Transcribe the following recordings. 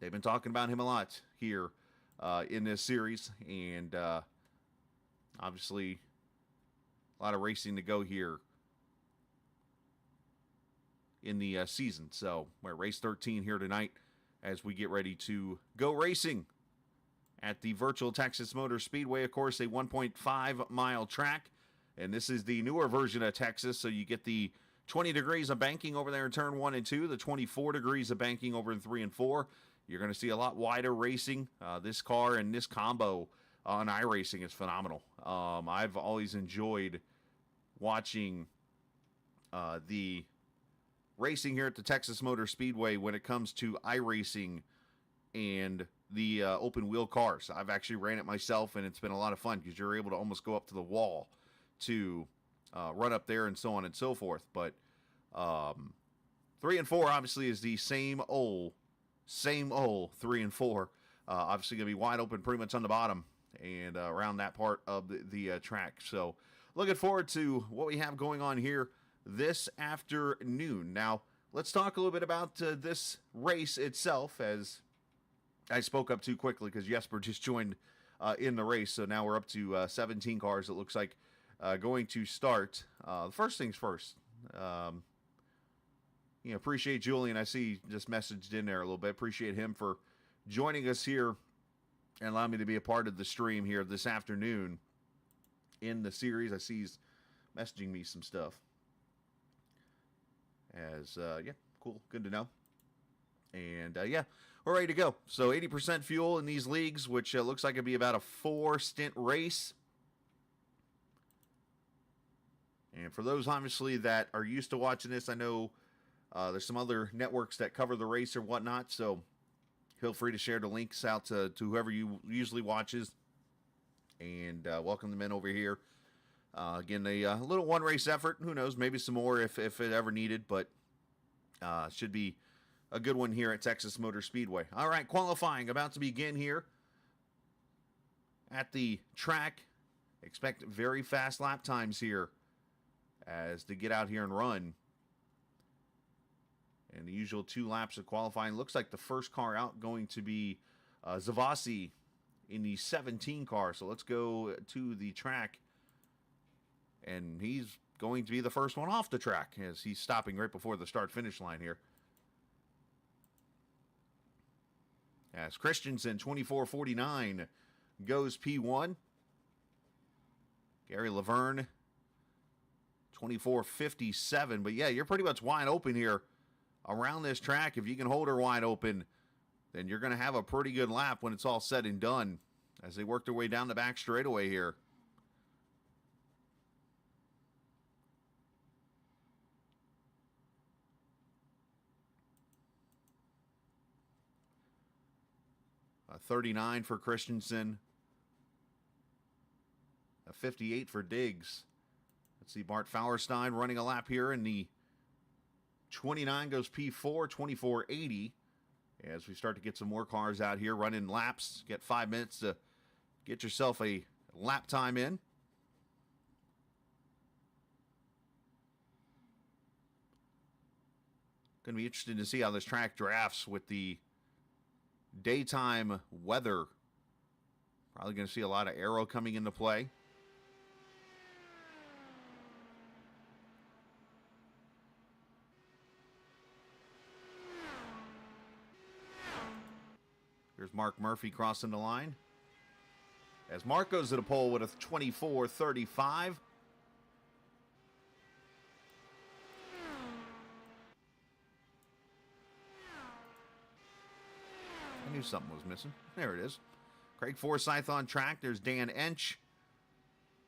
They've been talking about him a lot here in this series, and obviously a lot of racing to go here in the season. So we're at race 13 here tonight as we get ready to go racing at the virtual Texas Motor Speedway. Of course, a 1.5-mile track, and this is the newer version of Texas, so you get the 20 degrees of banking over there in turn 1 and 2, the 24 degrees of banking over in 3 and 4. You're going to see a lot wider racing. This car and this combo on iRacing is phenomenal. I've always enjoyed watching the racing here at the Texas Motor Speedway when it comes to iRacing and the open wheel cars. I've actually ran it myself, and it's been a lot of fun because you're able to almost go up to the wall to run up there and so on and so forth. But 3 and 4 obviously is the same old 3 and 4. Obviously going to be wide open pretty much on the bottom and around that part of the track. So looking forward to what we have going on here this afternoon. Now, let's talk a little bit about this race itself, as I spoke up too quickly because Jesper just joined in the race. So now we're up to 17 cars, it looks like, going to start. First things first. Appreciate Julian. I see he just messaged in there a little bit. Appreciate him for joining us here and allowing me to be a part of the stream here this afternoon in the series. I see he's messaging me some stuff. Cool. Good to know. And, we're ready to go. So 80% fuel in these leagues, which looks like it'd be about a 4-stint race. And for those, obviously, that are used to watching this, I know there's some other networks that cover the race or whatnot, so feel free to share the links out to whoever you usually watches, and welcome them in over here. Again, a little one-race effort. Who knows, maybe some more if it ever needed, but should be a good one here at Texas Motor Speedway. All right, qualifying about to begin here at the track. Expect very fast lap times here as to get out here and run. And the usual 2 laps of qualifying. Looks like the first car out going to be Zavasi in the 17 car. So let's go to the track. And he's going to be the first one off the track as he's stopping right before the start-finish line here. As Christensen, 24.49, goes P1. Gary Laverne, 24.57. But yeah, you're pretty much wide open here around this track. If you can hold her wide open, then you're going to have a pretty good lap when it's all said and done as they work their way down the back straightaway here. A 39 for Christensen. A 58 for Diggs. Let's see, Bart Fauerstein running a lap here in the 29 goes P4, 24.80. As we start to get some more cars out here running laps, get 5 minutes to get yourself a lap time in. Going to be interesting to see how this track drafts with the daytime weather. Probably going to see a lot of aero coming into play. Here's Mark Murphy crossing the line. As Mark goes to the pole with a 24.35. I knew something was missing. There it is. Craig Forsyth on track. There's Dan Ench.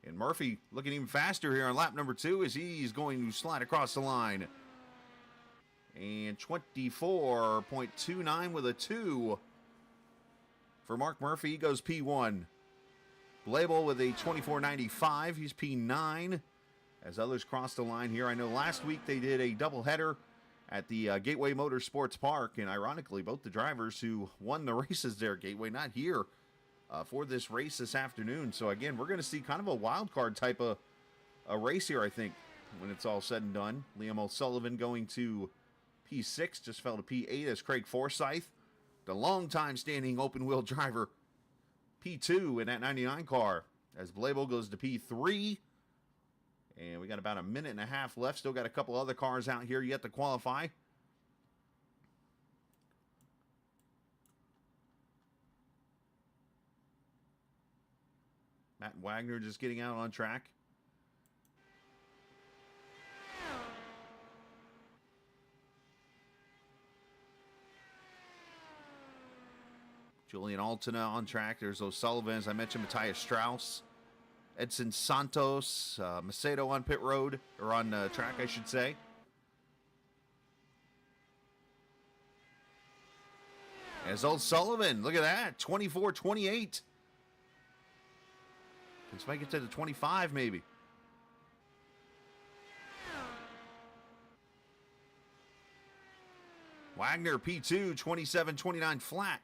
And Murphy looking even faster here on lap number 2 as he's going to slide across the line. And 24.29 with a 2. For Mark Murphy, he goes P1. Blable with a 24.95. He's P9. As others cross the line here. I know last week they did a doubleheader at the Gateway Motorsports Park. And ironically, both the drivers who won the races there at Gateway not here for this race this afternoon. So again, we're going to see kind of a wild card type of a race here, I think, when it's all said and done. Liam O'Sullivan going to P6. Just fell to P8 as Craig Forsyth the longtime standing open-wheel driver, P2 in that 99 car, as Blabo goes to P3. And we got about a minute and a half left. Still got a couple other cars out here yet to qualify. Matt Wagner just getting out on track. Julian Altena on track. There's O'Sullivan, as I mentioned, Matthias Strauss. Edson Santos, Macedo on pit road, or on track, I should say. As O'Sullivan, look at that, 24-28. Let's make it to the 25, maybe. Wagner, P2, 27-29 flat.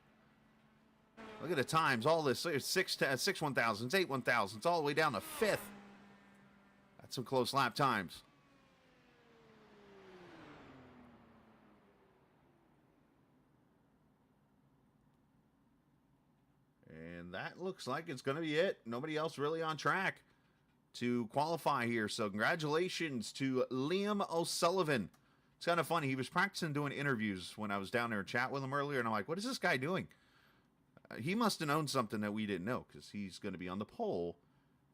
Look at the times, all this, 6 1,000s, 8 1,000s, all the way down to 5th. That's some close lap times. And that looks like it's going to be it. Nobody else really on track to qualify here. So congratulations to Liam O'Sullivan. It's kind of funny. He was practicing doing interviews when I was down there and chat with him earlier, and I'm like, what is this guy doing? He must have known something that we didn't know, because he's going to be on the pole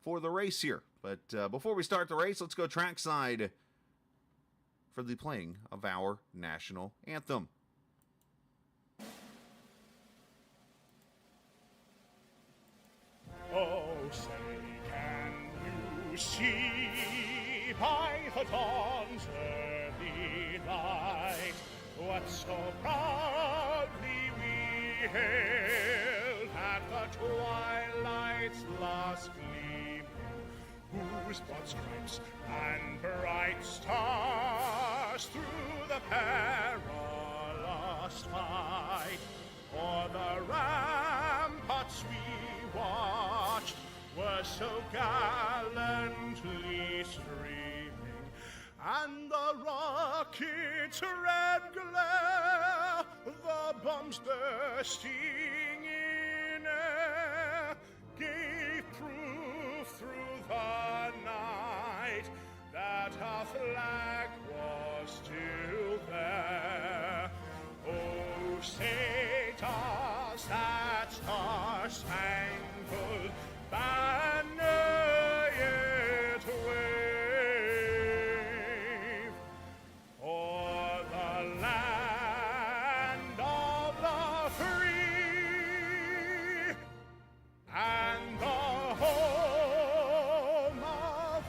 for the race here. But before we start the race, let's go trackside for the playing of our national anthem. Oh, say, can you see by the dawn's early light what so proudly we hailed at the twilight's last gleaming, whose broad stripes and bright stars through the perilous fight o'er the ramparts we watched were so gallantly streaming, and the rocket's red glare, the bombs bursting in air, gave proof through the night that our flag was still there. Oh, say does that star-spangled banner yet wave o'er the land of the free and the home of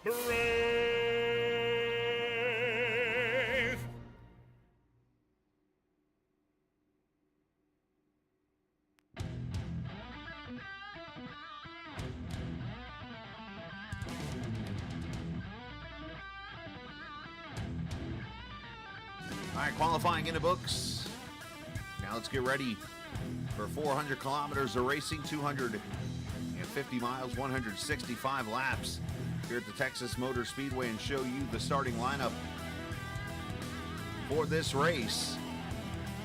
the brave? All right, qualifying in the books. Now let's get ready for 400 kilometers of racing, 250 miles, 165 laps here at the Texas Motor Speedway, and show you the starting lineup for this race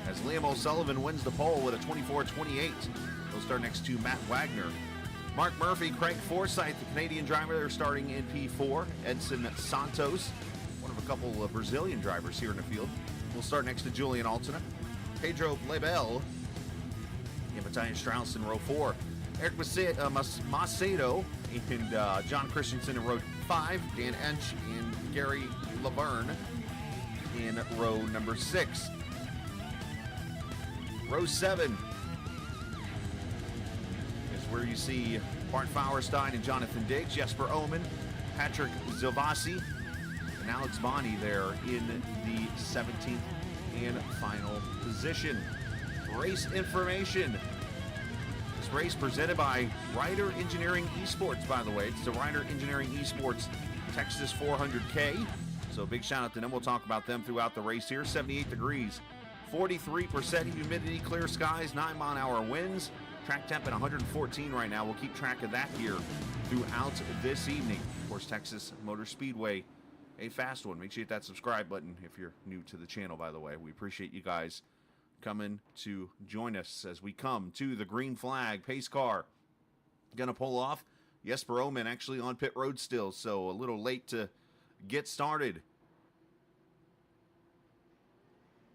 as Liam O'Sullivan wins the pole with a 24-28. He'll start next to Matt Wagner. Mark Murphy, Craig Forsyth, the Canadian driver, they're starting in P4. Edson Santos, one of a couple of Brazilian drivers here in the field, will start next to Julian Altena. Pedro Blabel and Matthias Strauss in row 4. Eric Macedo and John Christensen in row 5. Dan Ench and Gary Laverne in row number 6. Row 7 is where you see Bart Fauerstein and Jonathan Diggs, Jesper Oman, Patrick Zilvasi, and Alex Bonney there in the 17th and final position. Race information. This race presented by Reiter Engineering Esports, by the way. It's the Reiter Engineering Esports Texas 400K. So big shout out to them. We'll talk about them throughout the race here. 78 degrees, 43% humidity, clear skies, 9-mile-an-hour winds. Track temp at 114 right now. We'll keep track of that here throughout this evening. Of course, Texas Motor Speedway, a fast one. Make sure you hit that subscribe button if you're new to the channel, by the way. We appreciate you guys coming to join us as we come to the green flag. Pace car going to pull off. Jesper Omen actually on pit road still, so a little late to get started.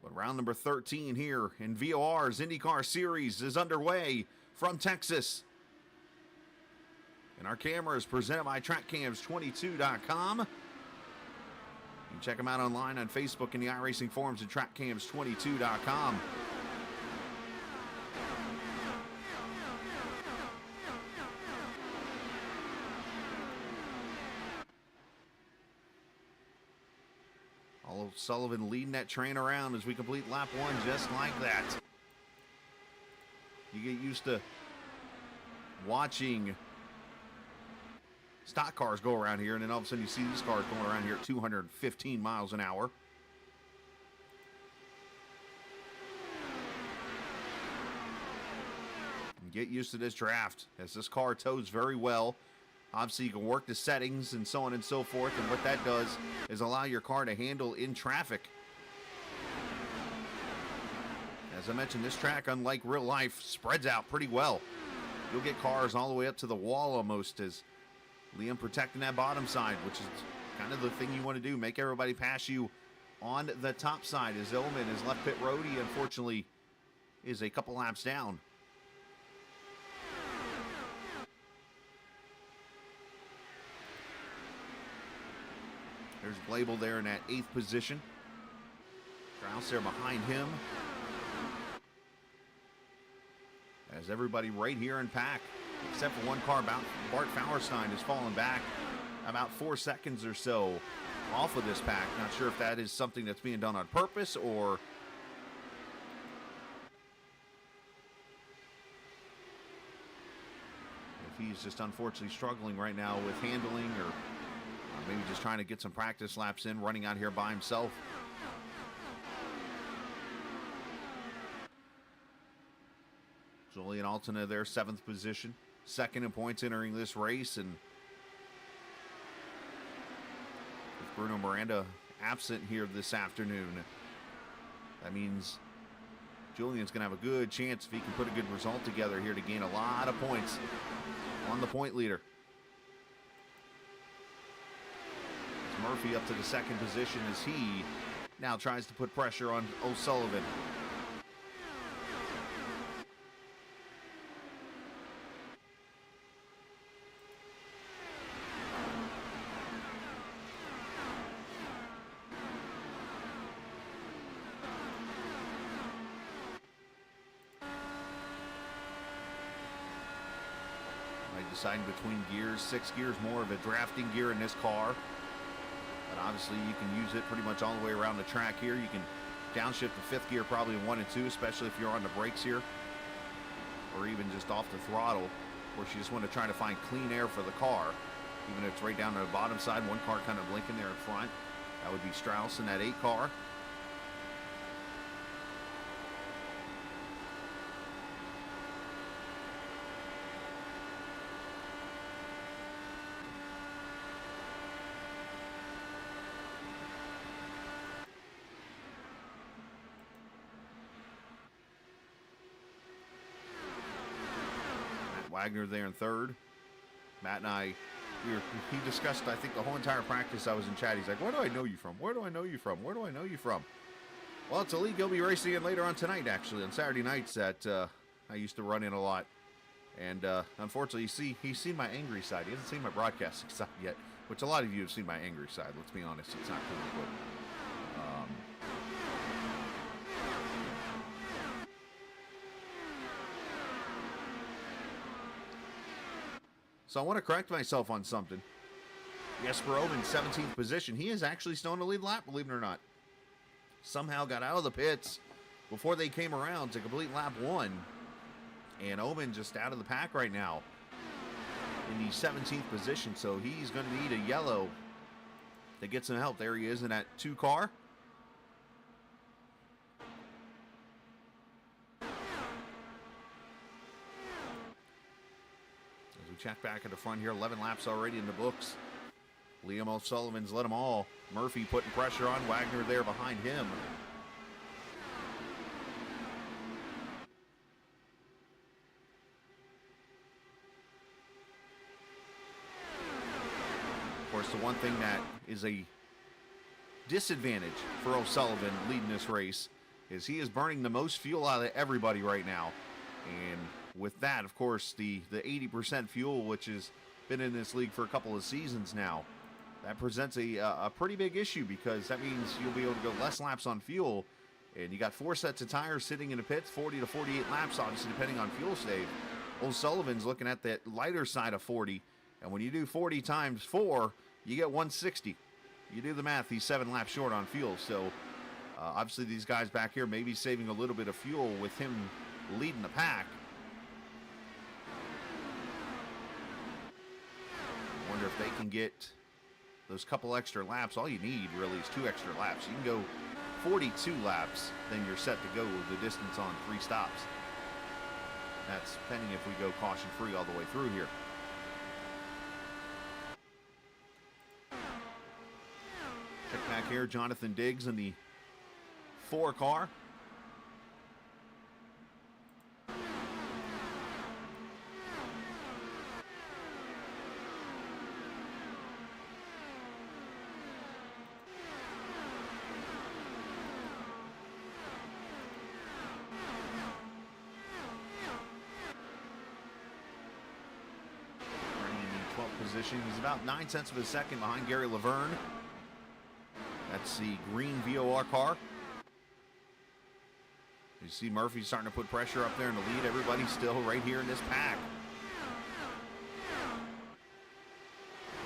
But round number 13 here in VOR's IndyCar Series is underway from Texas. And our camera is presented by TrackCams22.com. You can check them out online on Facebook and the iRacing forums at TrackCams22.com. Sullivan leading that train around as we complete lap 1 just like that. You get used to watching stock cars go around here, and then all of a sudden you see these cars going around here at 215 miles an hour. And get used to this draft as this car tows very well. Obviously, you can work the settings and so on and so forth, and what that does is allow your car to handle in traffic. As I mentioned, this track, unlike real life, spreads out pretty well. You'll get cars all the way up to the wall almost, as Liam protecting that bottom side, which is kind of the thing you want to do, make everybody pass you on the top side. As Omen has left pit road, he unfortunately is a couple laps down. There's Blabel there in that 8th position. Strauss there behind him. As everybody right here in pack, except for one car, Bart Fauerstein has fallen back about 4 seconds or so off of this pack. Not sure if that is something that's being done on purpose or if he's just unfortunately struggling right now with handling, or maybe just trying to get some practice laps in, running out here by himself. Julian Altena there, 7th position. 2nd in points entering this race. And with Bruno Miranda absent here this afternoon, that means Julian's going to have a good chance if he can put a good result together here to gain a lot of points on the point leader. Murphy up to the 2nd position as he now tries to put pressure on O'Sullivan. Deciding between gears, 6 gears more of a drafting gear in this car. But obviously you can use it pretty much all the way around the track here. You can downshift the 5th gear probably in 1 and 2, especially if you're on the brakes here, or even just off the throttle, where you just want to try to find clean air for the car. Even if it's right down to the bottom side, one car kind of blinking there in front. That would be Strauss in that 8 car. Wagner there in 3rd. Matt and I, he discussed, I think, the whole entire practice I was in chat. He's like, where do I know you from? Where do I know you from? Where do I know you from? Well, it's a league he'll be racing in later on tonight, actually, on Saturday nights that I used to run in a lot. And unfortunately, he's seen my angry side. He hasn't seen my broadcasting side yet, which a lot of you have seen my angry side. Let's be honest, it's not cool. But, so I want to correct myself on something. Jesper Omen, 17th position. He is actually still in the lead lap, believe it or not. Somehow got out of the pits before they came around to complete lap 1. And Omen just out of the pack right now in the 17th position. So he's going to need a yellow to get some help. There he is in that 2 car. Check back at the front here, 11 laps already in the books. Liam O'Sullivan's led them all. Murphy putting pressure on. Wagner there behind him. course, the one thing that is a disadvantage for O'Sullivan leading this race is he is burning the most fuel out of everybody right now. And with that, of course, the 80% fuel, which has been in this league for a couple of seasons now, that presents a pretty big issue, because that means you'll be able to go less laps on fuel. And you got 4 sets of tires sitting in the pits, 40 to 48 laps, obviously, depending on fuel save. O'Sullivan's looking at that lighter side of 40. And when you do 40 times 4, you get 160. You do the math, he's 7 laps short on fuel. So, obviously, these guys back here may be saving a little bit of fuel with him leading the pack. I wonder if they can get those couple extra laps. All you need, really, is 2 extra laps. You can go 42 laps, then you're set to go the distance on 3 stops. That's pending if we go caution-free all the way through here. Check back here, Jonathan Diggs in the 4 car. Position. He's about 9 tenths of a second behind Gary Laverne. That's the green VOR car. You see Murphy starting to put pressure up there in the lead. Everybody's still right here in this pack.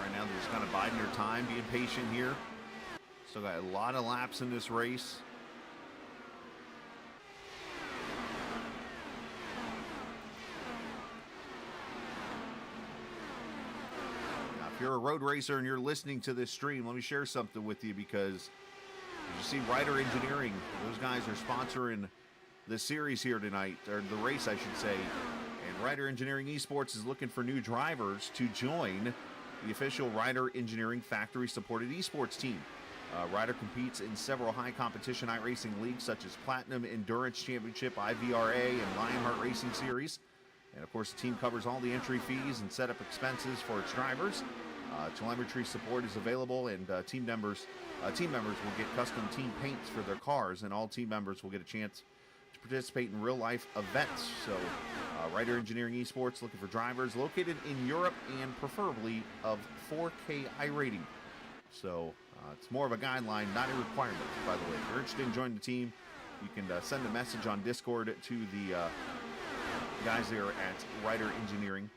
Right now they're just kind of biding their time, being patient here. Still got a lot of laps in this race. If you're a road racer and you're listening to this stream, let me share something with you, because you see Reiter Engineering, those guys are sponsoring the series here tonight, or the race I should say, and Reiter Engineering Esports is looking for new drivers to join the official Reiter Engineering factory supported esports team. Reiter competes in several high competition iRacing leagues such as Platinum Endurance Championship, IVRA, and Lionheart Racing Series. And of course the team covers all the entry fees and setup expenses for its drivers. Telemetry support is available, and team members will get custom team paints for their cars, and all team members will get a chance to participate in real-life events. So, Reiter Engineering Esports looking for drivers located in Europe and preferably of 4K iRating. So, it's more of a guideline, not a requirement, by the way. If you're interested in joining the team, you can send a message on Discord to the guys there at Reiter Engineering,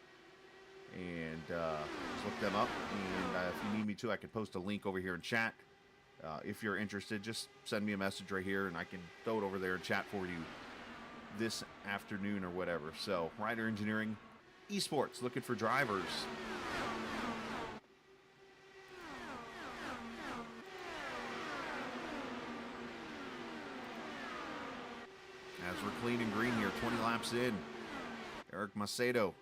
and just look them up. And if you need me to, I could post a link over here in chat. If you're interested, just send me a message right here, and I can throw it over there in chat for you this afternoon or whatever. So, Reiter Engineering Esports looking for drivers. As we're clean and green here, 20 laps in. Eric Macedo,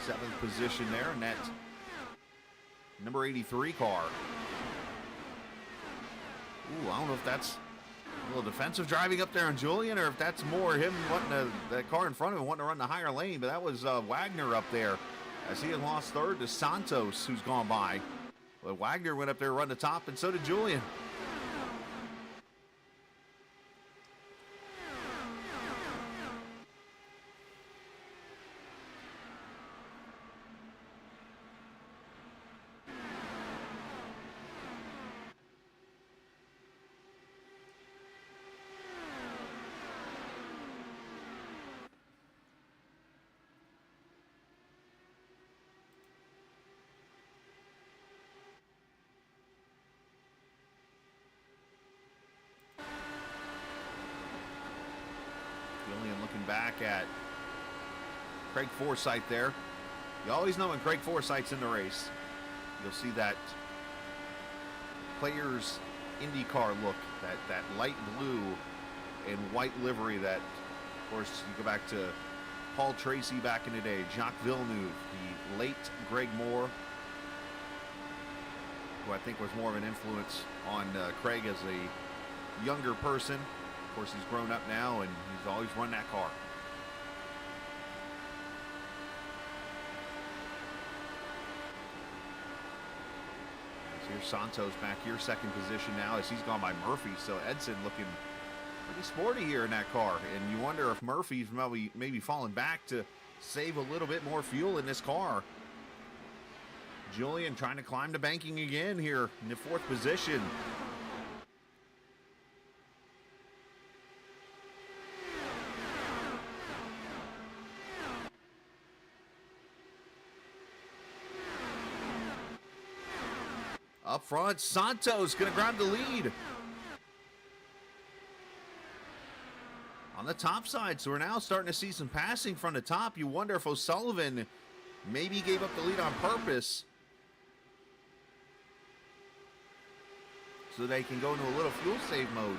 7th position there, and that number 83 car. Ooh, I don't know if that's a little defensive driving up there on Julian, or if that's more him wanting that car in front of him wanting to run the higher lane. But that was Wagner up there, as he had lost third to Santos, who's gone by. But Wagner went up there, run the top, and so did Julian. Looking back at Craig Forsyth there. You always know when Craig Forsyth's in the race. You'll see that player's IndyCar look, that light blue and white livery that, of course, you go back to Paul Tracy back in the day, Jacques Villeneuve, the late Greg Moore, who I think was more of an influence on Craig as a younger person. Of course, he's grown up now, and he's always run that car. Here's Santos back here, second position now as he's gone by Murphy. So Edson looking pretty sporty here in that car. And you wonder if Murphy's maybe falling back to save a little bit more fuel in this car. Julian trying to climb the banking again here in the fourth position. Up front, Santos going to grab the lead. On the top side, so we're now starting to see some passing from the top. You wonder if O'Sullivan maybe gave up the lead on purpose so they can go into a little fuel save mode.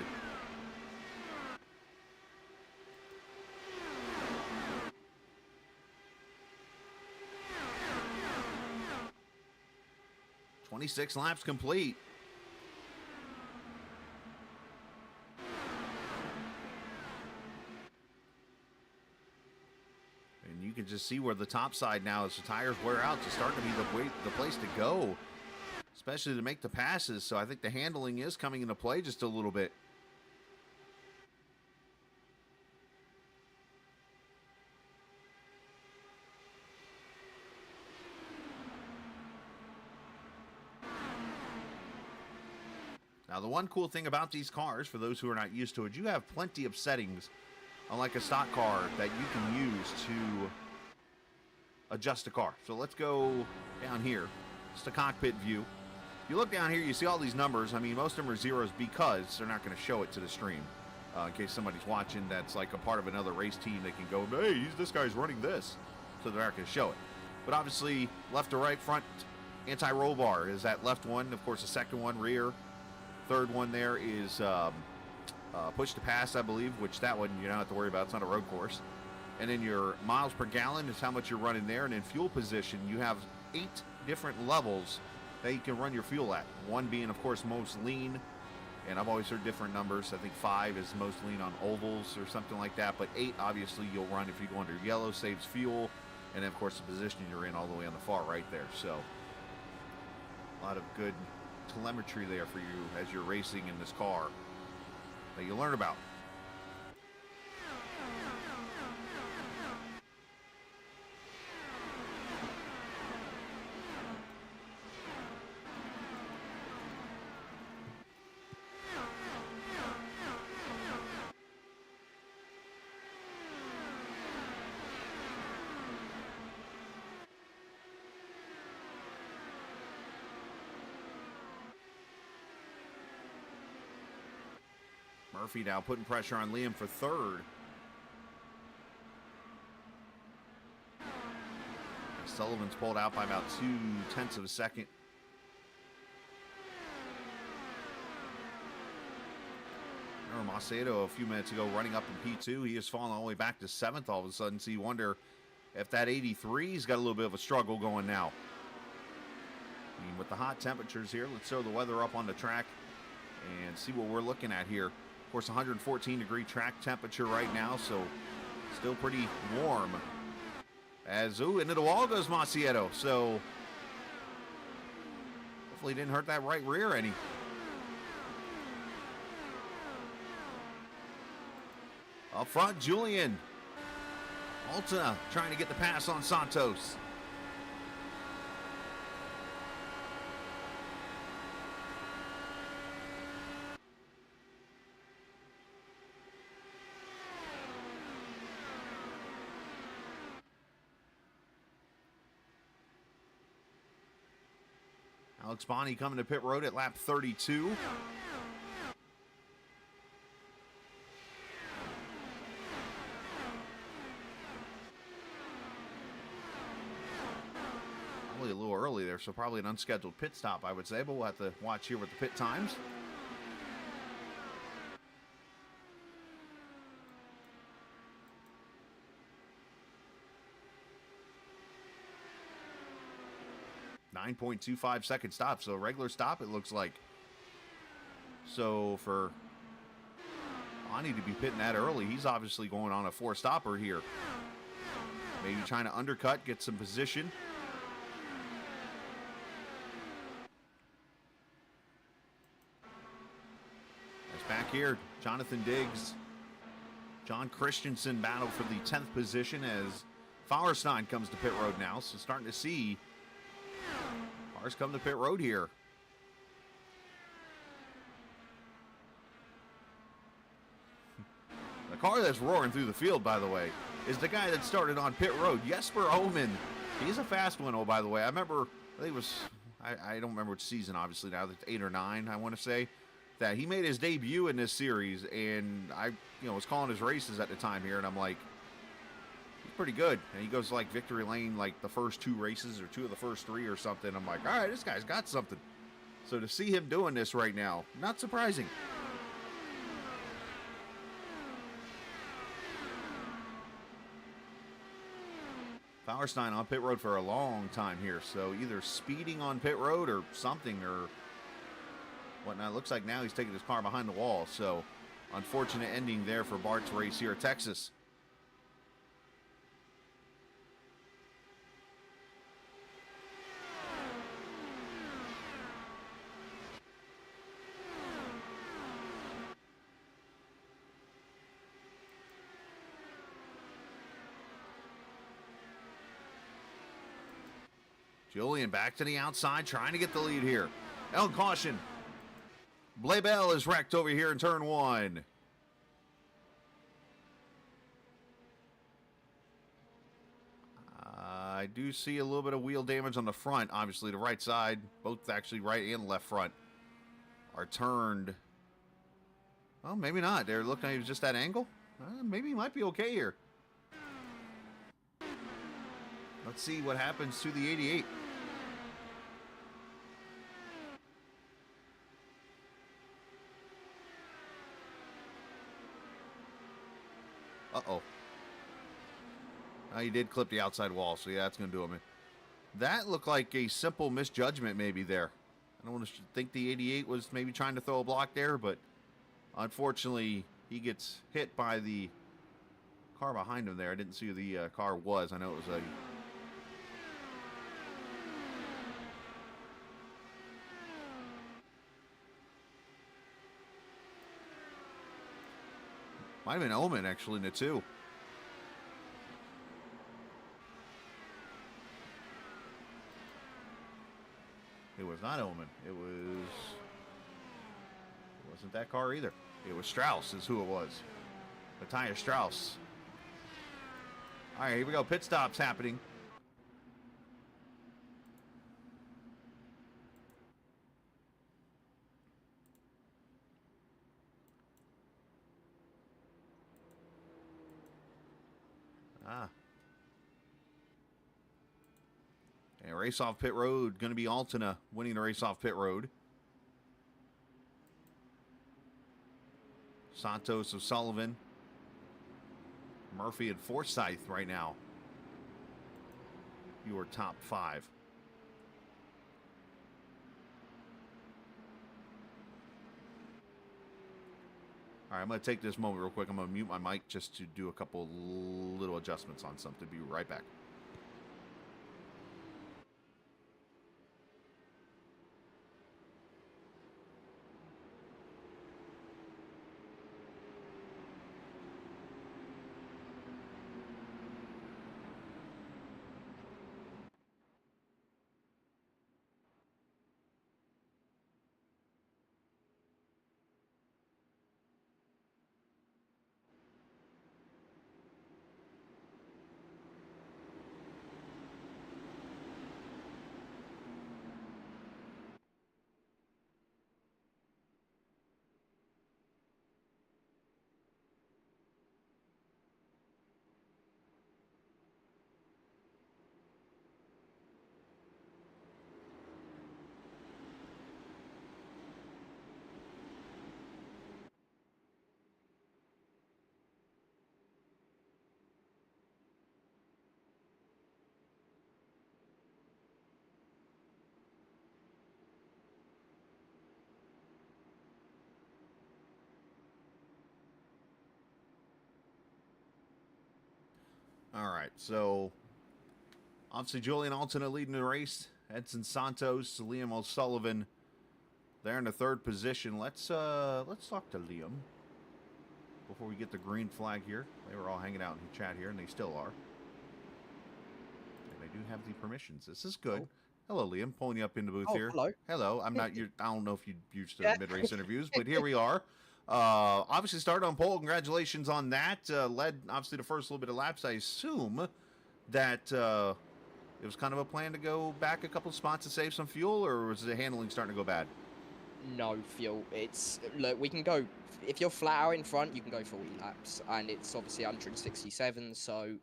"26 laps complete." And you can just see where the top side now, as the tires wear out, to start to be the place to go, especially to make the passes. So I think the handling is coming into play just a little bit. Now, the one cool thing about these cars, for those who are not used to it, you have plenty of settings, unlike a stock car, that you can use to adjust the car. So let's go down here. It's the cockpit view. If you look down here, you see all these numbers. I mean, most of them are zeros because they're not going to show it to the stream. In case somebody's watching that's like a part of another race team, they can go, hey, this guy's running this. So they're not going to show it. But obviously, left to right, front anti-roll bar is that left one. Of course, the second one, rear. Third one there is push to pass, I believe, which that one you don't have to worry about. It's not a road course. And then your miles per gallon is how much you're running there. And in fuel position, you have 8 different levels that you can run your fuel at. One being, of course, most lean. And I've always heard different numbers. I think 5 is most lean on ovals or something like that. But 8, obviously, you'll run if you go under yellow, saves fuel. And then, of course, the position you're in all the way on the far right there. So a lot of good telemetry there for you as you're racing in this car that you learn about. Murphy now putting pressure on Liam for third. Sullivan's pulled out by about 0.2 of a second. Remember Macedo a few minutes ago running up in P2. He has fallen all the way back to 7th all of a sudden. So you wonder if that 83's got a little bit of a struggle going now. I mean, with the hot temperatures here, let's throw the weather up on the track and see what we're looking at here. Of course, 114-degree track temperature right now, so still pretty warm. As, into the wall goes Macedo, so hopefully didn't hurt that right rear any. Up front, Julian. Alta trying to get the pass on Santos. Alex Bonney coming to pit road at lap 32. Probably a little early there, so probably an unscheduled pit stop, I would say, but we'll have to watch here with the pit times. .25 second stop, so regular stop it looks like. So for Ani to be pitting that early, he's obviously going on a 4-stopper here. Maybe trying to undercut, get some position. here. Jonathan Diggs, John Christensen battle for the 10th position as Fauerstein comes to pit road now. So starting to see cars come to pit road here. The car that's roaring through the field, by the way, is the guy that started on pit road, Jesper Omen. He's a fast one, oh, by the way. I remember, I think it was, I don't remember which season, obviously, now. It's 8 or 9, I want to say, that he made his debut in this series, and I, was calling his races at the time here, and I'm like, he's pretty good. And he goes, like, victory lane, like, the first 2 races, or 2 of the first 3 or something. I'm like, all right, this guy's got something. So to see him doing this right now, not surprising. Fauerstein on pit road for a long time here, so either speeding on pit road or something or whatnot. Looks like now he's taking his car behind the wall, so unfortunate ending there for Bart's race here at Texas. Julian back to the outside, trying to get the lead here. And caution. Blaibel is wrecked over here in turn 1. I do see a little bit of wheel damage on the front. Obviously, the right side, both actually right and left front, are turned. Well, maybe not. They're looking at just that angle. Maybe he might be okay here. Let's see what happens to the 88. Uh-oh. He did clip the outside wall, so yeah, that's going to do him in. That looked like a simple misjudgment maybe there. I don't want to think the 88 was maybe trying to throw a block there, but unfortunately, he gets hit by the car behind him there. I didn't see who the car was. I know it was a... Might have been Omen, actually, in the 2. It was not Omen. It wasn't that car either. It was Strauss is who it was. Matthias Strauss. All right, here we go. Pit stops happening. And race off pit road, going to be Altena winning the race off pit road. Santos of Sullivan. Murphy and Forsyth right now. Your top 5. All right, I'm going to take this moment real quick. I'm going to mute my mic just to do a couple little adjustments on something. Be right back. All right, so obviously Julian Altena leading the race. Edson Santos, Liam O'Sullivan They're in the third position. Let's talk to Liam before we get the green flag here. They were all hanging out in the chat here, and they still are. And they do have the permissions. This is good. Oh. Hello, Liam. Pulling you up in the booth here. Hello. Hello. I'm not. I don't know if you used to Yeah. mid-race interviews, but here we are. Obviously started on pole. Congratulations on that. Led obviously the first little bit of laps. I assume that it was kind of a plan to go back a couple spots to save some fuel, or was the handling starting to go bad? No fuel. Look, we can go, if you're flat out in front, you can go 40 laps, and it's obviously 167, so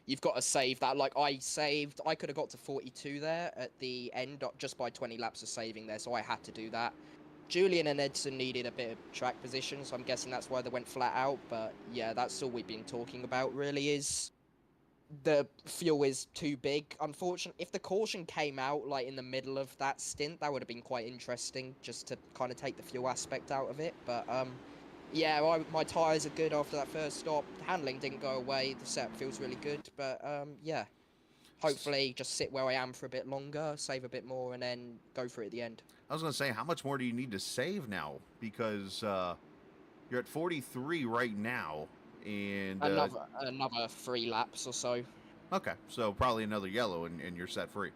you've got to save that. Like, I could have got to 42 there at the end just by 20 laps of saving there, so I had to do that. Julian and Edson needed a bit of track position, so I'm guessing that's why they went flat out, but yeah, that's all we've been talking about, really, is the fuel is too big. Unfortunately, if the caution came out like in the middle of that stint, that would have been quite interesting, just to kind of take the fuel aspect out of it. But yeah, my tyres are good after that first stop. The handling didn't go away. The setup feels really good. But yeah, hopefully just sit where I am for a bit longer, save a bit more, and then go for it at the end. I was going to say, how much more do you need to save now? Because you're at 43 right now. And another 3 laps or so. Okay, so probably another yellow and you're set free.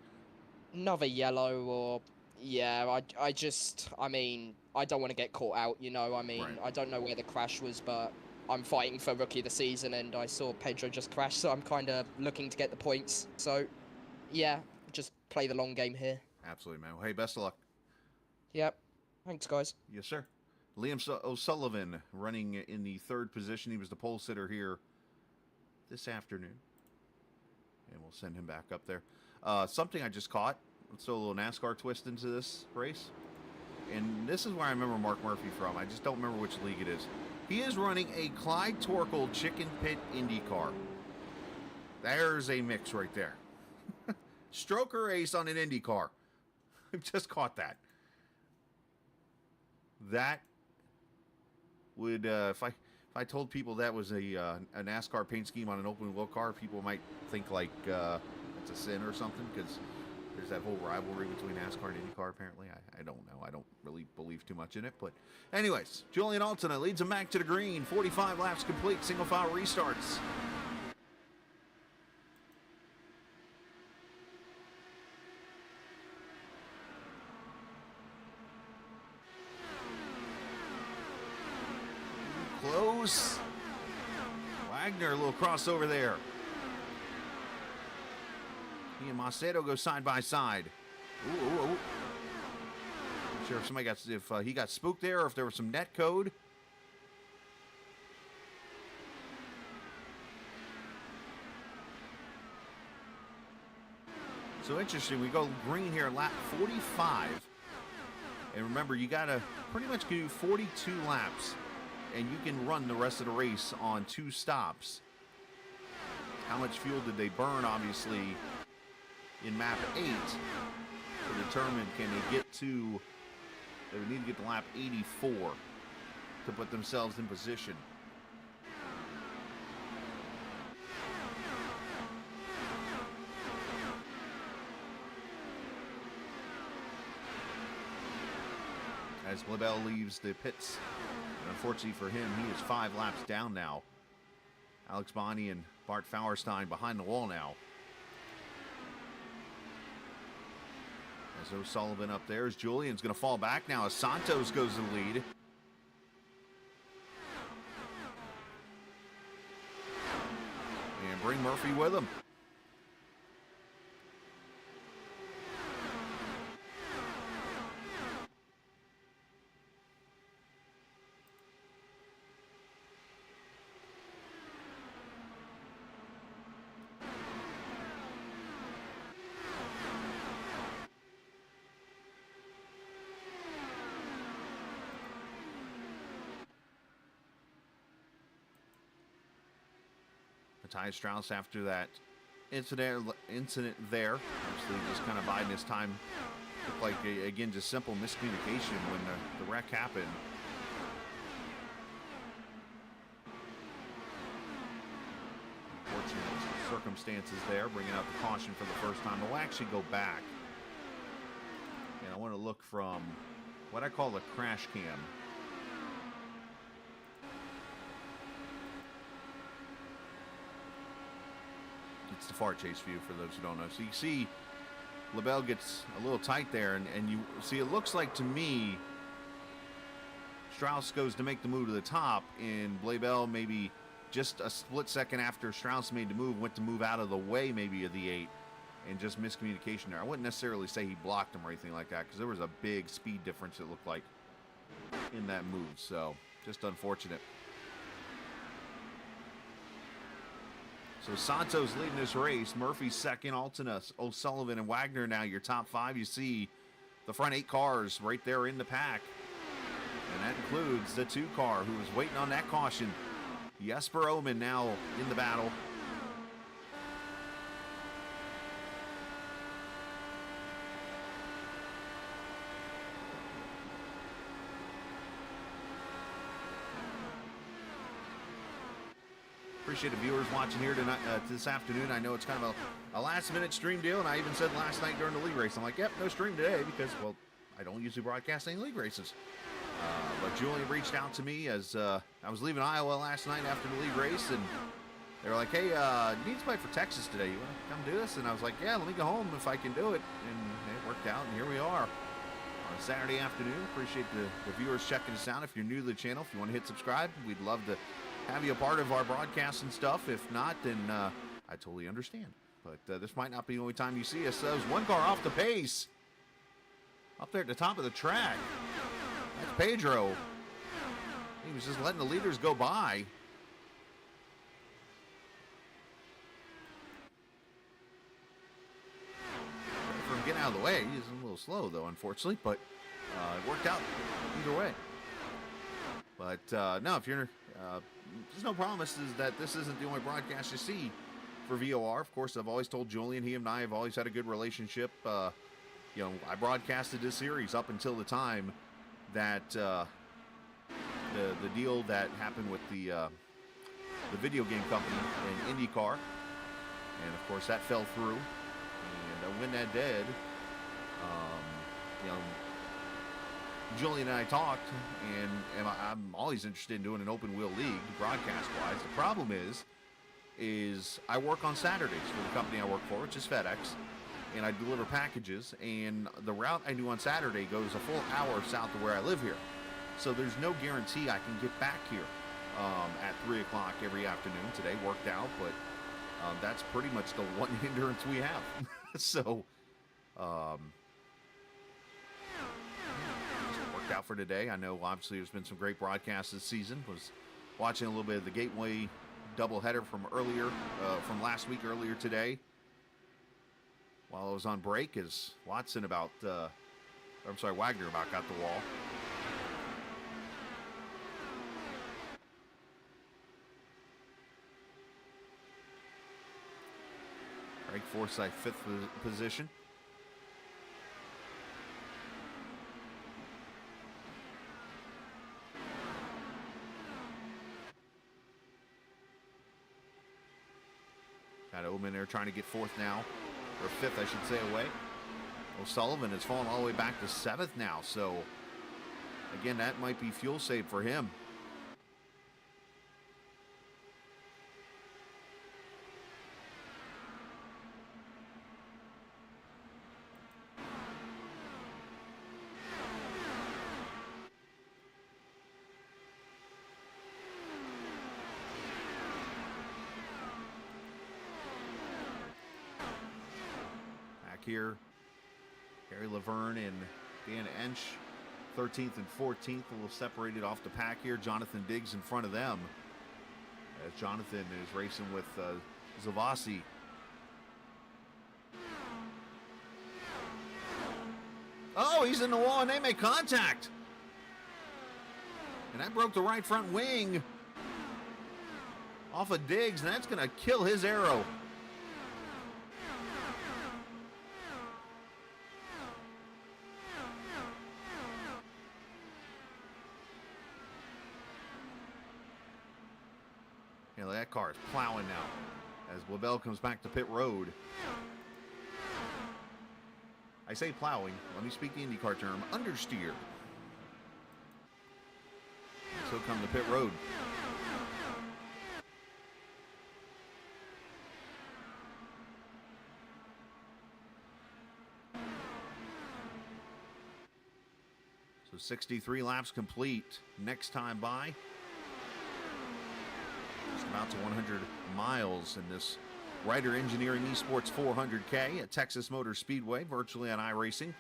Another yellow, or yeah, I mean, I don't want to get caught out, you know. I mean, Right. I don't know where the crash was, but I'm fighting for Rookie of the Season, and I saw Pedro just crash, so I'm kind of looking to get the points. So yeah, just play the long game here. Absolutely, man. Well, hey, best of luck. Yep. Thanks, guys. Yes, sir. Liam O'Sullivan running in the third position. He was the pole sitter here this afternoon. And we'll send him back up there. Something I just caught. Let's throw a little NASCAR twist into this race. And this is where I remember Mark Murphy from. I just don't remember which league it is. He is running a Clyde Torkel Chicken Pit Indy car. There's a mix right there. Stroker race on an Indy car. I've just caught that. That would, if I told people that was a NASCAR paint scheme on an open wheel car, people might think like it's a sin or something, because there's that whole rivalry between NASCAR and IndyCar. Apparently, I don't know. I don't really believe too much in it. But anyways, Julian Altena leads him back to the green. 45 laps complete. Single file restarts. Close. Wagner, a little crossover there. He and Macedo go side by side. Ooh. Not sure if somebody he got spooked there, or if there was some net code. So interesting. We go green here, lap 45. And remember, you got to pretty much do 42 laps. And you can run the rest of the race on 2 stops. How much fuel did they burn, obviously, in map 8 to determine can they get to, they would need to get to lap 84 to put themselves in position. As Lebel leaves the pits. And unfortunately for him, he is 5 laps down now. Alex Bonney and Bart Fauerstein behind the wall now. As O'Sullivan up there, as Julian's going to fall back now as Santos goes to the lead. And bring Murphy with him. Matthias Strauss, after that incident there, obviously just kind of biding his time. Looked like, again, just simple miscommunication when the wreck happened. Unfortunate circumstances there, bringing out the caution for the first time. We'll actually go back. And I want to look from what I call a crash cam. It's the far chase view for those who don't know. So you see LaBelle gets a little tight there, and you see it looks like to me Strauss goes to make the move to the top, and Blabell maybe just a split second after Strauss made the move, went to move out of the way maybe of the 8, and just miscommunication there. I wouldn't necessarily say he blocked him or anything like that, because there was a big speed difference, it looked like, in that move. So just unfortunate. So Santos leading this race. Murphy's second, Alton, O'Sullivan, and Wagner now your top 5. You see the front 8 cars right there in the pack. And that includes the 2 car who was waiting on that caution. Jesper Oman now in the battle. Appreciate the viewers watching here tonight, this afternoon. I know it's kind of a last-minute stream deal, and I even said last night during the league race, I'm like, yep, no stream today because, well, I don't usually broadcast any league races. But Julian reached out to me as I was leaving Iowa last night after the league race, and they were like, hey, you need somebody for Texas today. You want to come do this? And I was like, yeah, let me go home if I can do it. And it worked out, and here we are on Saturday afternoon. Appreciate the viewers checking us out. If you're new to the channel, if you want to hit subscribe, we'd love to have you a part of our broadcast and stuff. If not, then I totally understand. But this might not be the only time you see us. There's one car off the pace up there at the top of the track. That's Pedro. He was just letting the leaders go by. From getting out of the way, he's a little slow though, unfortunately, but it worked out either way. But no, if you're there's no promises that this isn't the only broadcast you see for VOR. Of course, I've always told Julian, he and I have always had a good relationship. You know, I broadcasted this series up until the time that the deal that happened with the video game company in IndyCar, and of course that fell through. And when that did, you know, Julian and I talked, and I'm always interested in doing an open wheel league broadcast-wise. The problem is I work on Saturdays for the company I work for, which is FedEx, and I deliver packages, and the route I do on Saturday goes a full hour south of where I live here. So there's no guarantee I can get back here at 3 o'clock every afternoon. Today worked out, but that's pretty much the one hindrance we have. So worked out for today. I know obviously there's been some great broadcasts this season. Was watching a little bit of the Gateway doubleheader from earlier, from last week earlier today. While I was on break, as Wagner about got the wall. Greg Forsythe, 5th position. Got Oman there trying to get 4th now. Or 5th, I should say, away. O'Sullivan has fallen all the way back to 7th now. So, again, that might be fuel save for him. Here, Harry Laverne and Dan Ensch, 13th and 14th, a little separated off the pack here. Jonathan Diggs in front of them, as Jonathan is racing with Zavasi. Oh, he's in the wall and they make contact. And that broke the right front wing off of Diggs, and that's going to kill his arrow. That car is plowing now as Blabell comes back to pit road. I say plowing. Let me speak the IndyCar term, understeer. So come the pit road. So 63 laps complete. Next time by. Just about to 100 miles in this Reiter Engineering Esports 400K at Texas Motor Speedway, virtually on iRacing.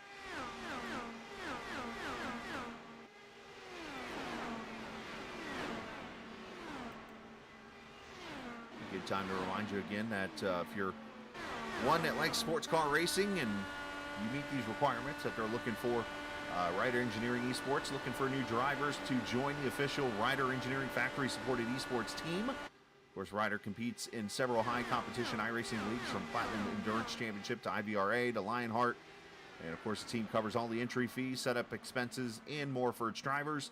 Good time to remind you again that if you're one that likes sports car racing and you meet these requirements, that they're looking for Reiter Engineering Esports, looking for new drivers to join the official Reiter Engineering Factory supported esports team. Of course, Reiter competes in several high competition iRacing leagues, from Platinum Endurance Championship to IBRA to Lionheart. And of course, the team covers all the entry fees, setup expenses, and more for its drivers.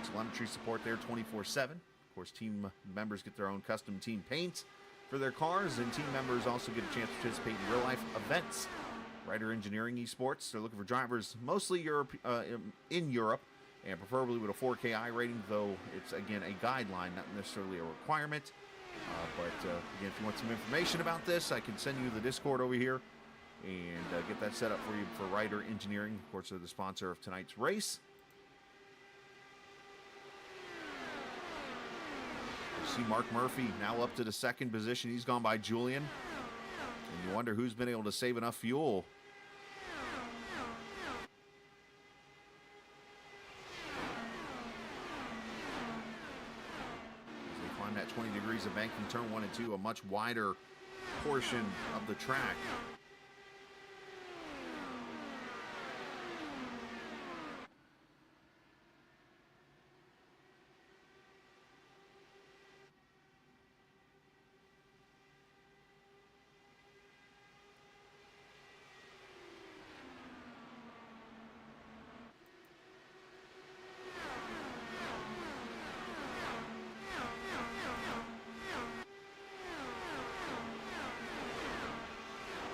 Telemetry support there 24/7. Of course, team members get their own custom team paints for their cars, and team members also get a chance to participate in real-life events. Reiter Engineering Esports, they're looking for drivers mostly in Europe, and preferably with a 4K I rating, though it's, again, a guideline, not necessarily a requirement. Again, if you want some information about this, I can send you the Discord over here and get that set up for you for Reiter Engineering. Of course, they're the sponsor of tonight's race. You see Mark Murphy now up to the second position. He's gone by Julian. And you wonder who's been able to save enough fuel. As they climb that 20 degrees of banking, turn 1 and 2, a much wider portion of the track.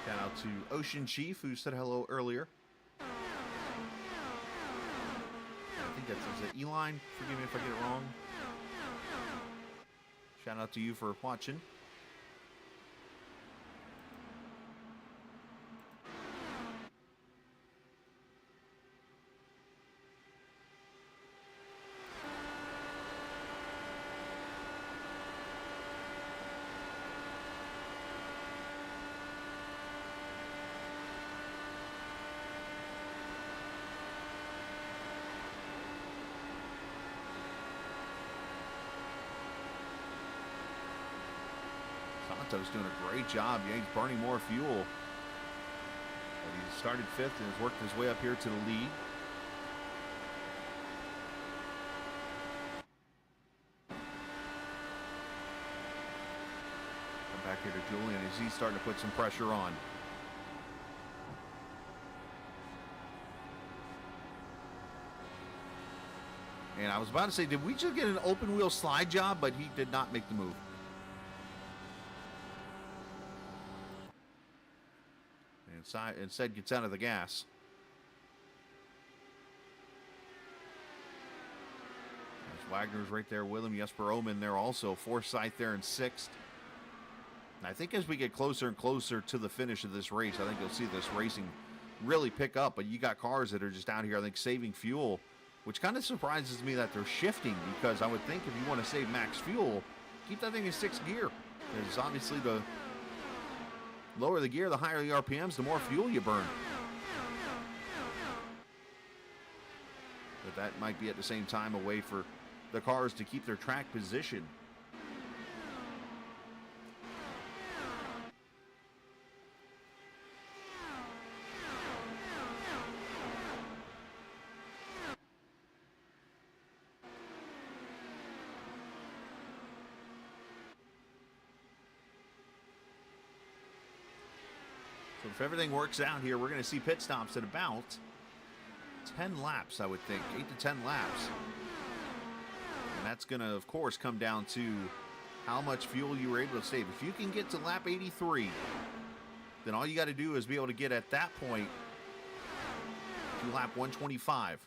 Shout out to Ocean Chief, who said hello earlier. I think that's Eline. Forgive me if I get it wrong. Shout out to you for watching. Santos doing a great job. Yeah, he's burning more fuel. But he started 5th and has worked his way up here to the lead. Come back here to Julian as he's starting to put some pressure on. And I was about to say, did we just get an open wheel slide job? But he did not make the move. Instead gets out of the gas. There's Wagner's right there with him. Jesper Oman there also. Forsyth there in 6th. And I think as we get closer and closer to the finish of this race, I think you'll see this racing really pick up. But you got cars that are just out here, I think, saving fuel, which kind of surprises me that they're shifting, because I would think if you want to save max fuel, keep that thing in 6th gear. Because obviously the lower the gear, the higher the RPMs, the more fuel you burn. But that might be at the same time a way for the cars to keep their track position. So if everything works out here, we're going to see pit stops at about 10 laps, I would think. 8 to 10 laps. And that's going to, of course, come down to how much fuel you were able to save. If you can get to lap 83, then all you got to do is be able to get at that point to lap 125.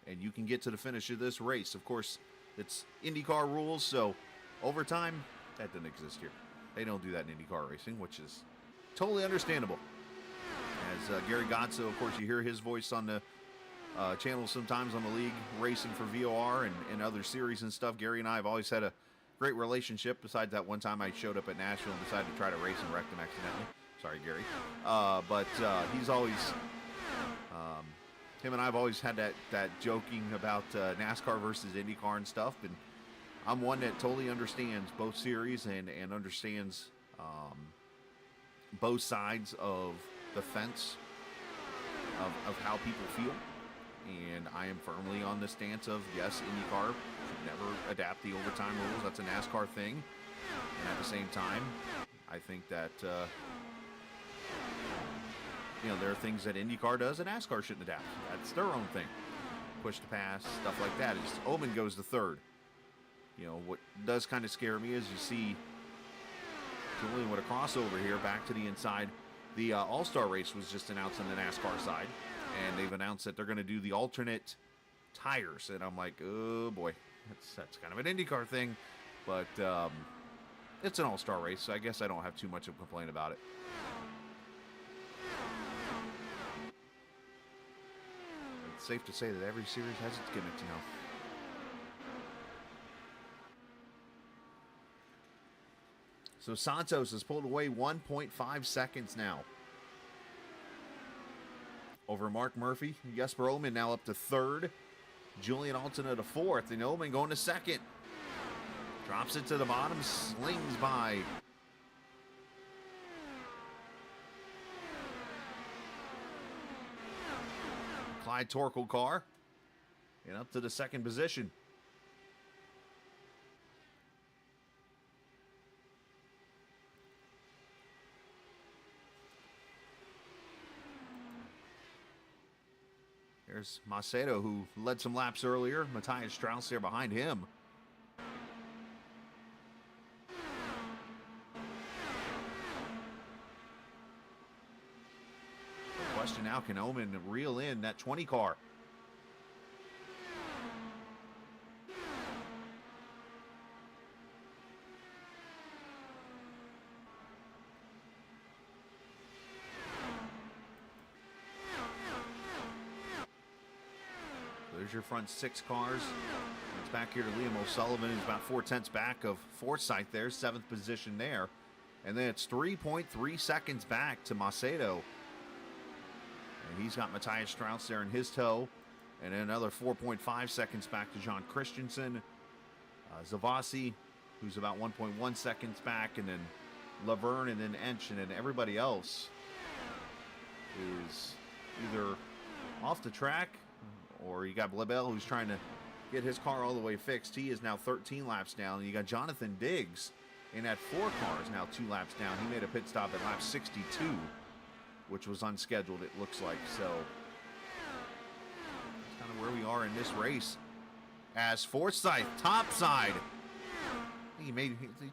And you can get to the finish of this race. Of course, It's IndyCar rules, so overtime, that doesn't exist here. They don't do that in IndyCar racing, which is totally understandable. As Gary Gotzo, of course, you hear his voice on the channel sometimes on the league, racing for VOR and other series and stuff. Gary and I have always had a great relationship, besides that one time I showed up at Nashville and decided to try to race and wrecked him accidentally. Sorry, Gary. But he's always... him and I have always had that joking about NASCAR versus IndyCar and stuff, and I'm one that totally understands both series and understands both sides of the fence of how people feel. And I am firmly on the stance of, yes, IndyCar should never adapt the overtime rules. That's a NASCAR thing. And at the same time, I think that, there are things that IndyCar does that NASCAR shouldn't adapt. That's their own thing. Push to pass, stuff like that. As Omen goes to third. What does kind of scare me is you see Julian with a crossover here back to the inside. The All-Star race was just announced on the NASCAR side. And they've announced that they're going to do the alternate tires. And I'm like, oh boy, that's kind of an IndyCar thing. But it's an all-star race, so I guess I don't have too much of a complaint about it. It's safe to say that every series has its gimmicks, So Santos has pulled away 1.5 seconds now over Mark Murphy. Jesper Oman now up to third. Julian Altina to fourth. And Oman going to second. Drops it to the bottom. Slings by. Clyde Torkel car. And up to the second position. There's Macedo, who led some laps earlier. Matthias Strauss there behind him. The question now, can Oman reel in that 20 car? There's your front six cars. It's back here to Liam O'Sullivan, who's about 4/10 back of Forsyth there, seventh position there. And then it's 3.3 seconds back to Macedo. And he's got Matthias Strauss there in his tow. And then another 4.5 seconds back to John Christensen. Zavasi, who's about 1.1 seconds back. And then Laverne and then Ench. And then everybody else is either off the track, or you got Blebel, who's trying to get his car all the way fixed. He is now 13 laps down. And you got Jonathan Diggs in that 4 cars, now 2 laps down. He made a pit stop at lap 62, which was unscheduled, it looks like. So that's kind of where we are in this race. As Forsyth, top side. He's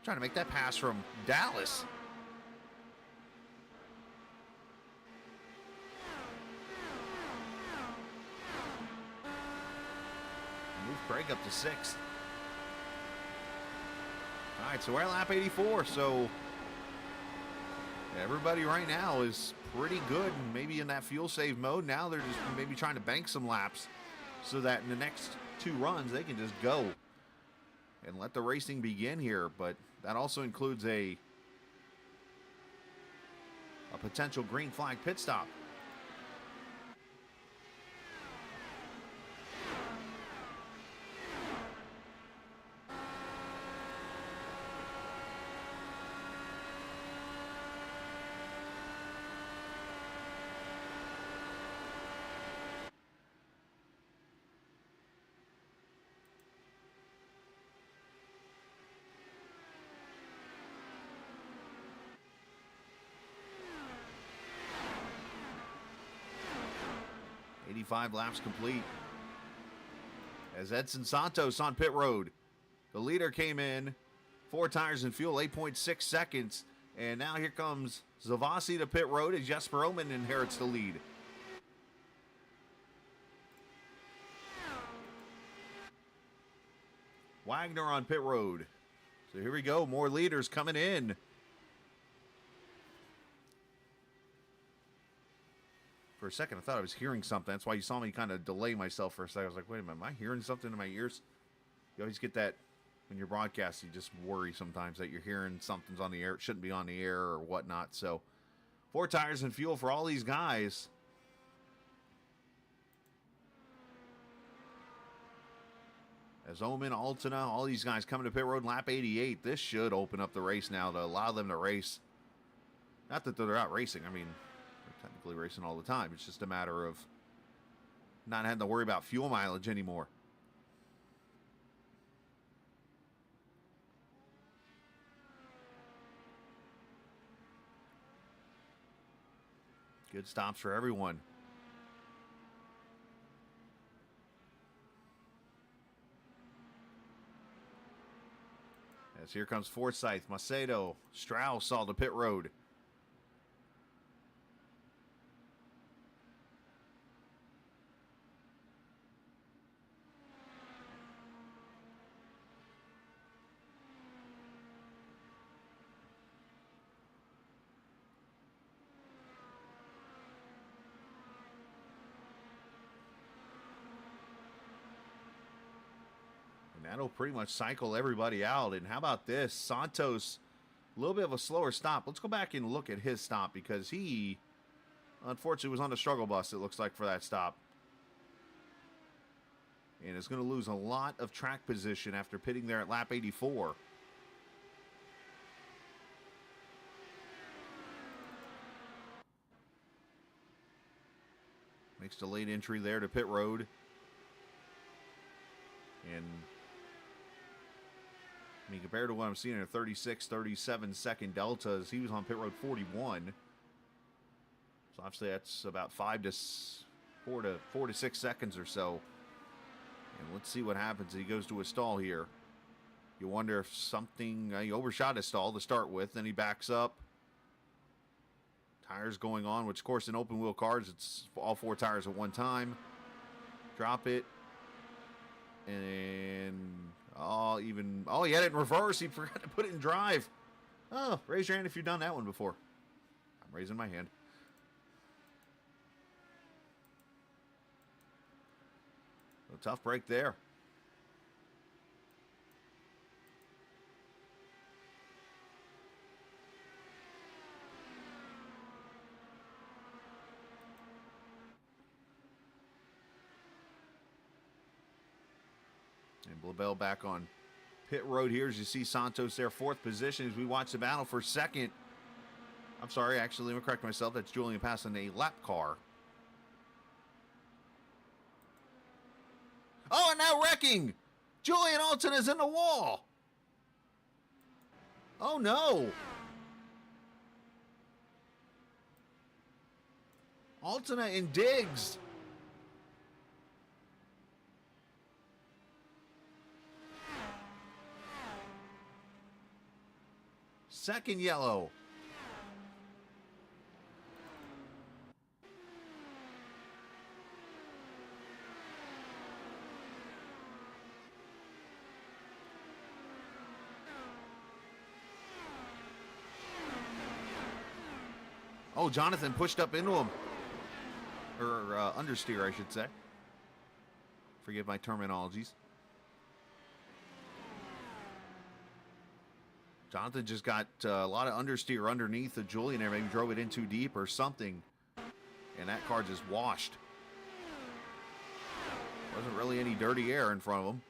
trying to make that pass from Dallas. Move Craig up to 6th. All right, so we're at lap 84. So everybody right now is pretty good and maybe in that fuel save mode. Now they're just maybe trying to bank some laps so that in the next 2 runs they can just go and let the racing begin here. But that also includes a potential green flag pit stop. Five laps complete as Edson Santos on pit road. The leader came in, 4 tires and fuel, 8.6 seconds, and now here comes Zavasi to pit road as Jesper Oman inherits the lead. Wagner on pit road. So here we go. More leaders coming in. For a second, I thought I was hearing something. That's why you saw me kind of delay myself for a second. I was like, wait a minute, am I hearing something in my ears? You always get that when you're broadcasting. You just worry sometimes that you're hearing something's on the air. It shouldn't be on the air or whatnot. So 4 tires and fuel for all these guys. As Omen, Altena, all these guys coming to pit road, lap 88. This should open up the race now to allow them to race. Not that they're out racing. I mean, they're technically racing all the time. It's just a matter of not having to worry about fuel mileage anymore. Good stops for everyone. As here comes Forsyth, Macedo, Strauss all to pit road. That'll pretty much cycle everybody out. And how about this? Santos, a little bit of a slower stop. Let's go back and look at his stop because he, unfortunately, was on the struggle bus, it looks like, for that stop. And is going to lose a lot of track position after pitting there at lap 84. Makes the late entry there to pit road. And I mean, compared to what I'm seeing in a 36, 37 second deltas, he was on pit road 41. So obviously that's about 4 to 6 seconds or so. And let's see what happens. He goes to a stall here. You wonder if something, he overshot his stall to start with, then he backs up. Tires going on, which of course in open wheel cars, it's all 4 tires at one time. Drop it. And he had it in reverse. He forgot to put it in drive. Oh, raise your hand if you've done that one before. I'm raising my hand. A tough break there. And Blabell back on pit road here as you see Santos there, 4th position as we watch the battle for 2nd. I'm sorry, actually, let me correct myself. That's Julian passing a lap car. Oh, and now wrecking! Julian Alton is in the wall! Oh, no! Altena and Diggs. Second yellow. Oh, Jonathan pushed up into him. Or understeer, I should say. Forgive my terminologies. Jonathan just got a lot of understeer underneath of Julian there. Maybe drove it in too deep or something. And that car just washed. Wasn't really any dirty air in front of him.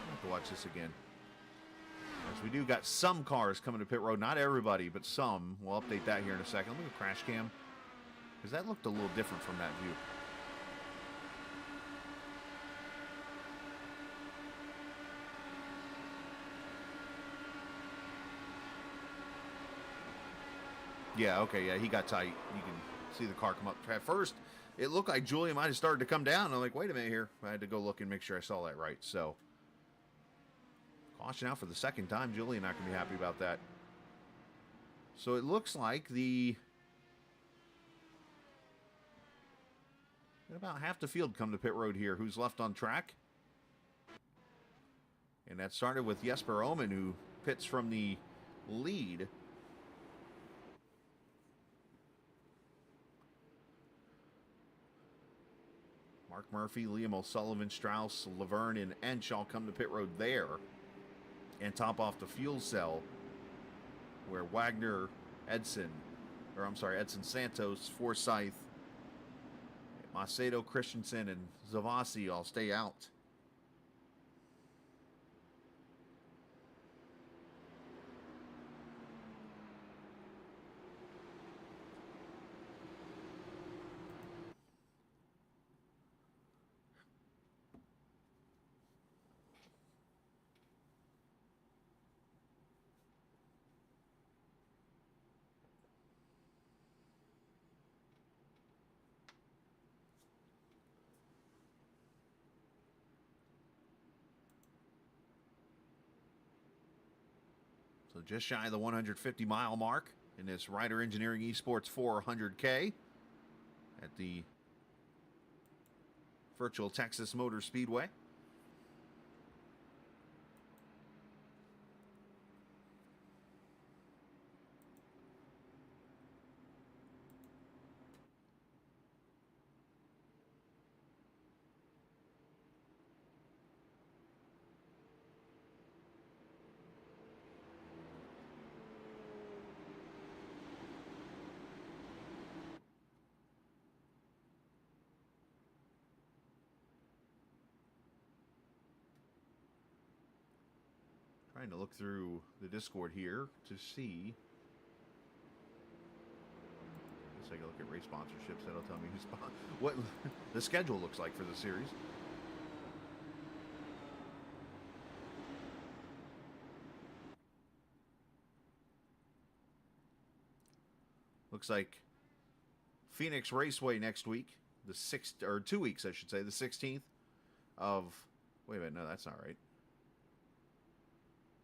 I'll have to watch this again. As we do got some cars coming to pit road. Not everybody, but some. We'll update that here in a second. Look at the crash cam. Because that looked a little different from that view. Yeah, okay, yeah, he got tight. You can see the car come up. At first, it looked like Julian might have started to come down. I'm like, wait a minute here. I had to go look and make sure I saw that right. So, Caution out for the second time. Julian not going to be happy about that. So it looks like about half the field come to pit road here. Who's left on track? And that started with Jesper Omen, who pits from the lead. Mark Murphy, Liam O'Sullivan, Strauss, Laverne, and Ench all come to pit road there. And top off the fuel cell, where Wagner, Edson Santos, Forsyth, Macedo, Christensen, and Zavasi all stay out. So just shy of the 150-mile mark in this Reiter Engineering Esports 400K at the Virtual Texas Motor Speedway. Trying to look through the Discord here to see. Let's take a look at race sponsorships. That'll tell me what the schedule looks like for the series. Looks like Phoenix Raceway next week, the 6th, or 2 weeks, I should say, the 16th of. Wait a minute, no, that's not right.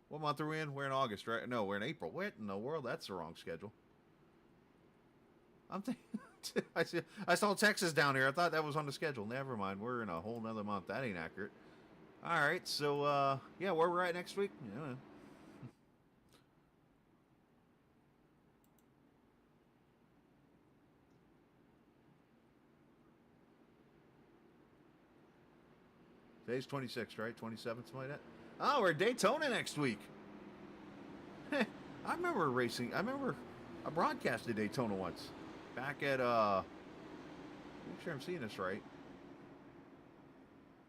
What month are we in? We're in August, right? No, we're in April. What in the world? That's the wrong schedule. I'm thinking. I saw Texas down here. I thought that was on the schedule. Never mind. We're in a whole nother month. That ain't accurate. All right. So, yeah, where we're at next week? Yeah. Today's 26th, right? 27th, something like that. Oh, we're at Daytona next week. I remember racing. I broadcasted Daytona once. Back at, make sure I'm seeing this right.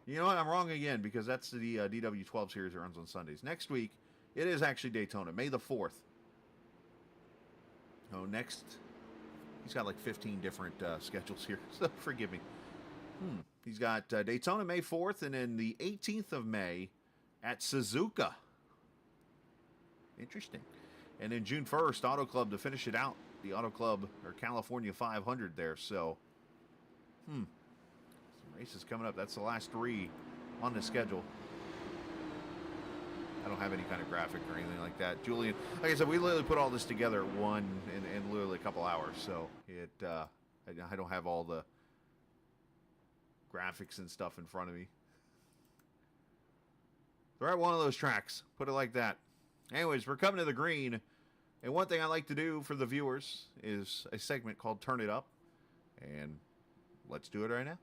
You know what? I'm wrong again because that's the DW12 series that runs on Sundays. Next week, it is actually Daytona, May the 4th. Oh, next. He's got like 15 different schedules here, so forgive me. He's got Daytona May 4th, and then the 18th of May at Suzuka. Interesting. And then June 1st, Auto Club to finish it out. The Auto Club, or California 500 there. So, some races coming up. That's the last 3 on the schedule. I don't have any kind of graphic or anything like that. Julian, like I said, we literally put all this together in literally a couple hours. So, I don't have all the graphics and stuff in front of me. They're at one of those tracks. Put it like that. Anyways, we're coming to the green. And one thing I like to do for the viewers is a segment called Turn It Up. And let's do it right now.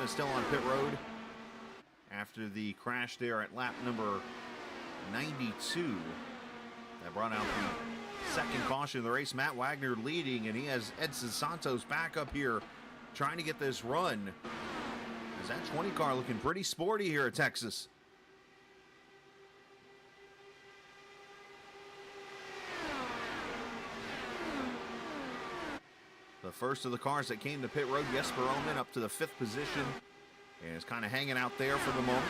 is still on pit road after the crash there at lap number 92. That brought out the second caution of the race. Matt Wagner leading, and he has Edson Santos back up here trying to get this run. Is that 20 car looking pretty sporty here at Texas? The first of the cars that came to pit road, Jesper Oman up to the 5th position, and is kind of hanging out there for the moment.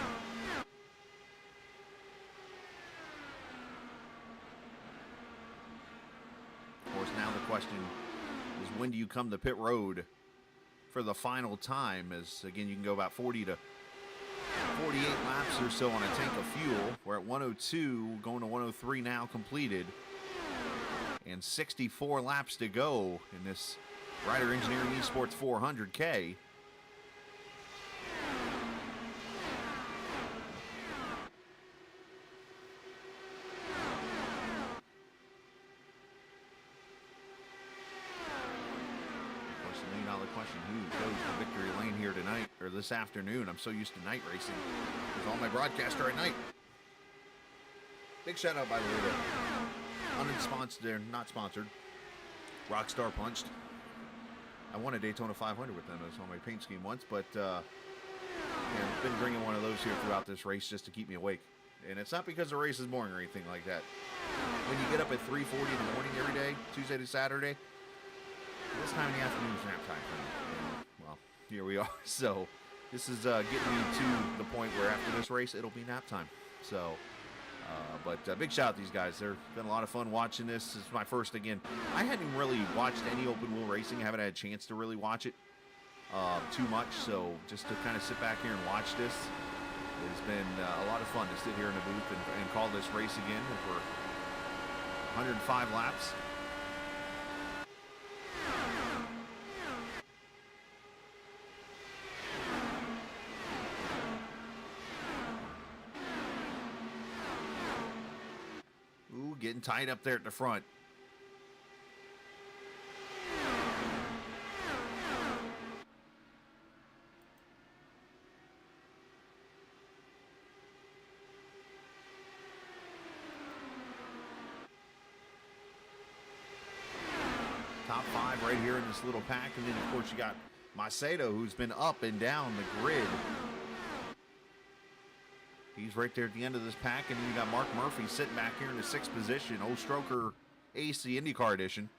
Of course, now the question is, when do you come to pit road for the final time? As again, you can go about 40 to 48 laps or so on a tank of fuel. We're at 102, going to 103 now completed, and 64 laps to go in this Reiter Engineering Esports 400K. Question, who goes to victory lane here tonight or this afternoon? I'm so used to night racing because all my broadcasts are at night. Big shout out, by the way, to unsponsored, they're not sponsored, Rockstar Punched. I won a Daytona 500 with them. It was on my paint scheme once, but yeah, I've been drinking one of those here throughout this race just to keep me awake. And it's not because the race is boring or anything like that. When you get up at 3:40 in the morning every day, Tuesday to Saturday, this time in the afternoon is nap time for me. And, well, here we are. So this is getting me to the point where after this race, it'll be nap time. So, but big shout out to these guys. They've been a lot of fun watching this. This is my first, again, I hadn't really watched any open wheel racing. I haven't had a chance to really watch it too much. So just to kind of sit back here and watch this, it's been a lot of fun to sit here in the booth and call this race again for 105 laps. Getting tight up there at the front. Top 5 right here in this little pack, and then of course you got Macedo, who's been up and down the grid. He's right there at the end of this pack, and then you got Mark Murphy sitting back here in the 6th position. Old Stroker Ace, the IndyCar edition.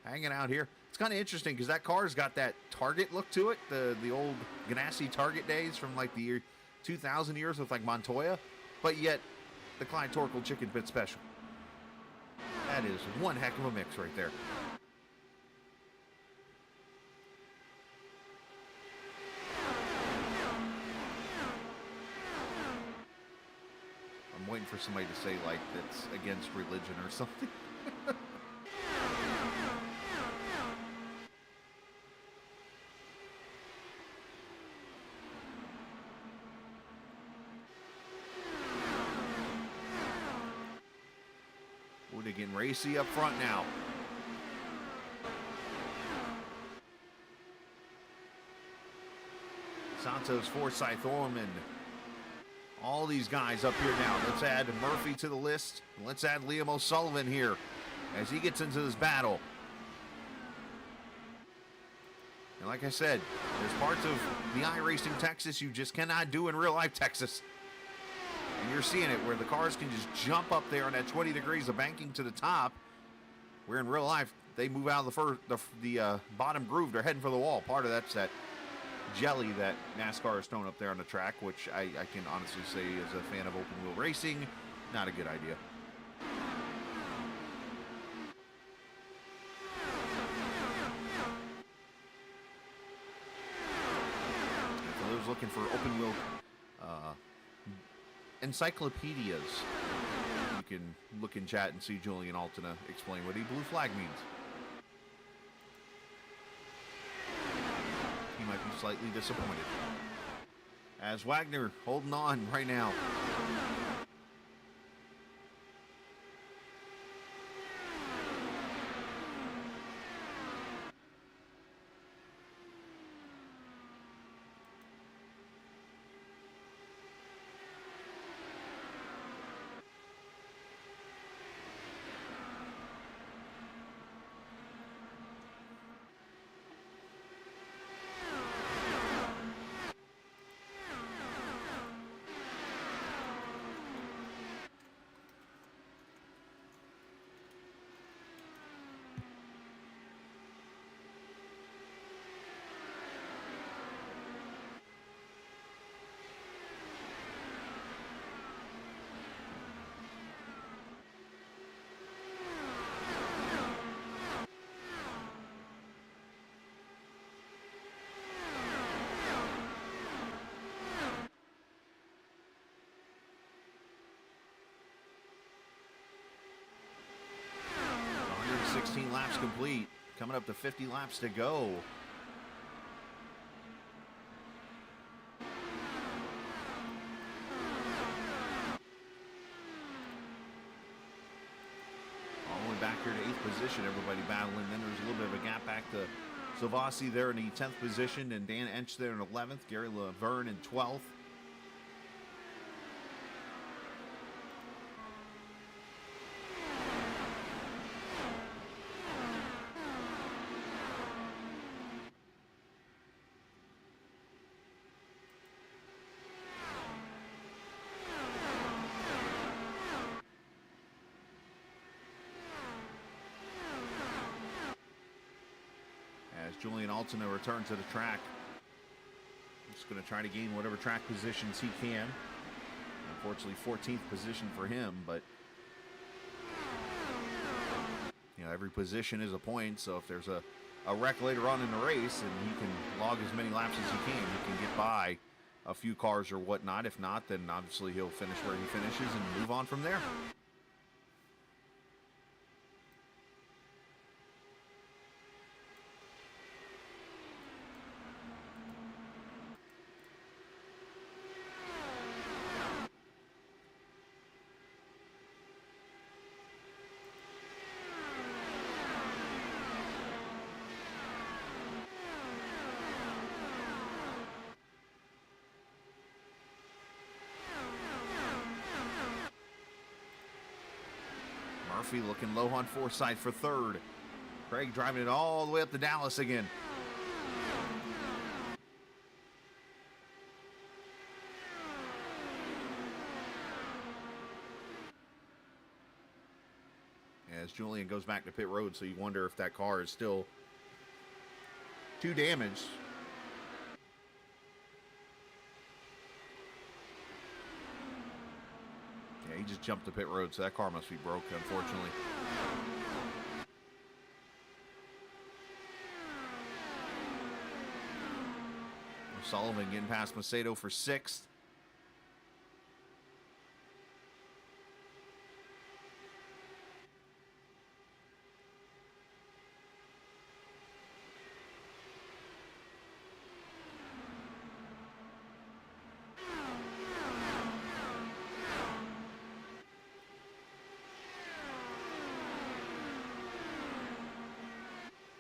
Hanging out here. It's kind of interesting because that car's got that Target look to it. The old Ganassi Target days from like the year 2000 years with like Montoya. But yet, the Clyde Torkel Chicken Pit Special. That is one heck of a mix right there. I'm waiting for somebody to say, like, that's against religion or something. Oh, they're getting racy up front now. Santos, Forsyth, Orman. All these guys up here now. Let's add Murphy to the list. Let's add Liam O'Sullivan here as he gets into this battle. And like I said, there's parts of the iRacing Texas you just cannot do in real life Texas. And you're seeing it where the cars can just jump up there on that 20 degrees of banking to the top. Where in real life, they move out of the bottom groove. They're heading for the wall. Part of that's that jelly that NASCAR has thrown up there on the track, which I can honestly say, as a fan of open wheel racing, not a good idea. For those looking for open wheel encyclopedias, you can look in chat and see Julian Altina explain what a blue flag means. He might be slightly disappointed. As Wagner holding on right now. 16 laps complete. Coming up to 50 laps to go. All the way back here to 8th position, everybody battling. Then there's a little bit of a gap back to Savasi there in the 10th position, and Dan Ench there in 11th, Gary Laverne in 12th. As Julian Altena returns to the track. Just going to try to gain whatever track positions he can. Unfortunately, 14th position for him, but you know, every position is a point, so if there's a wreck later on in the race and he can log as many laps as he can get by a few cars or whatnot. If not, then obviously he'll finish where he finishes and move on from there. Murphy looking low on Forsyth for third. Craig driving it all the way up to Dallas again. As Julian goes back to pit road, so you wonder if that car is still too damaged. Yeah, he just jumped the pit road, so that car must be broke, unfortunately. Sullivan getting past Macedo for sixth.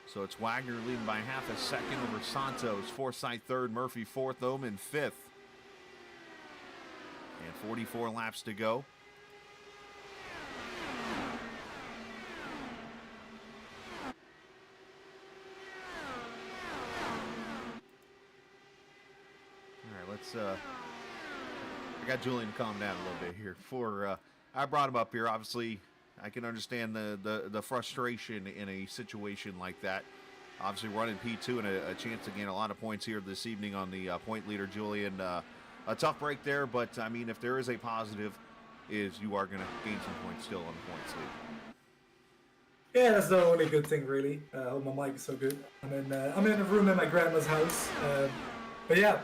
So it's Wagner leading by half a second over Santos. Forsyth third, Murphy fourth, Oman fifth. And 44 laps to go. All right, let's I got Julian to calm down a little bit here. I brought him up here, obviously. I can understand the frustration in a situation like that. Obviously running P2 and a chance to gain a lot of points here this evening on the point leader, Julian. A tough break there, but I mean, if there is a positive, is you are going to gain some points still on the points lead. Yeah, that's the only good thing, really. I hope my mic is so good. I'm in a room in my grandma's house. But yeah,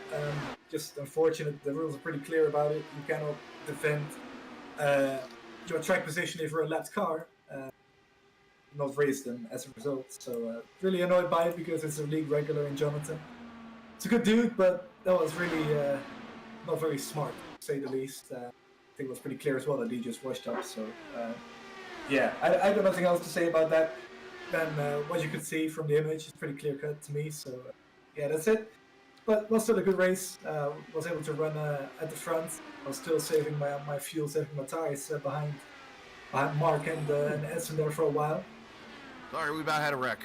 just unfortunate. The rules are pretty clear about it. You cannot defend your track position if you're a lapped car, not race them as a result. So really annoyed by it because it's a league regular in Jonathan. It's a good dude, but that was really not very smart, to say the least. I think it was pretty clear as well that he just washed up. So yeah, I got nothing else to say about that than what you could see from the image. It's pretty clear cut to me. So yeah, that's it. But was still a good race. Was able to run at the front. I was still saving my fuel, saving my tires behind Mark and Edson there for a while. Sorry, we about had a wreck.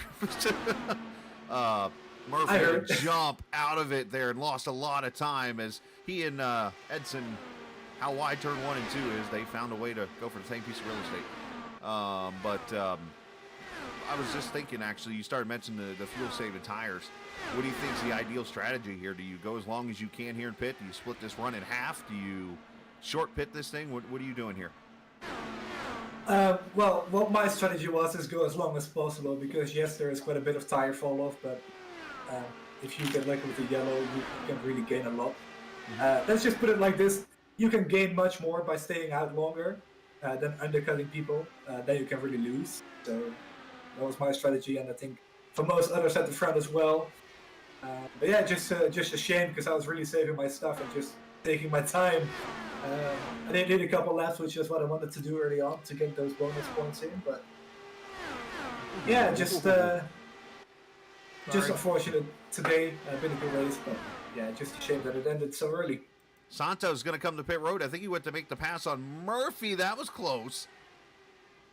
Murphy had to jump out of it there and lost a lot of time as he and Edson, how wide turn 1 and 2 is, they found a way to go for the same piece of real estate. But I was just thinking, actually, you started mentioning the fuel-saving tires. What do you think is the ideal strategy here? Do you go as long as you can here in pit? Do you split this run in half? Do you short pit this thing? What are you doing here? Well, what my strategy was is go as long as possible because, yes, there is quite a bit of tire fall off, but if you get lucky with the yellow, you can really gain a lot. Let's just put it like this. You can gain much more by staying out longer than undercutting people. Then you can really lose. So That was my strategy, and I think for most others at the front as well. But yeah, just a shame because I was really saving my stuff and just taking my time. I did a couple laps, which is what I wanted to do early on to get those bonus points in. But yeah, just unfortunate today. Been a good race, but yeah, just a shame that it ended so early. Santos going to come to pit road. I think he went to make the pass on Murphy. That was close.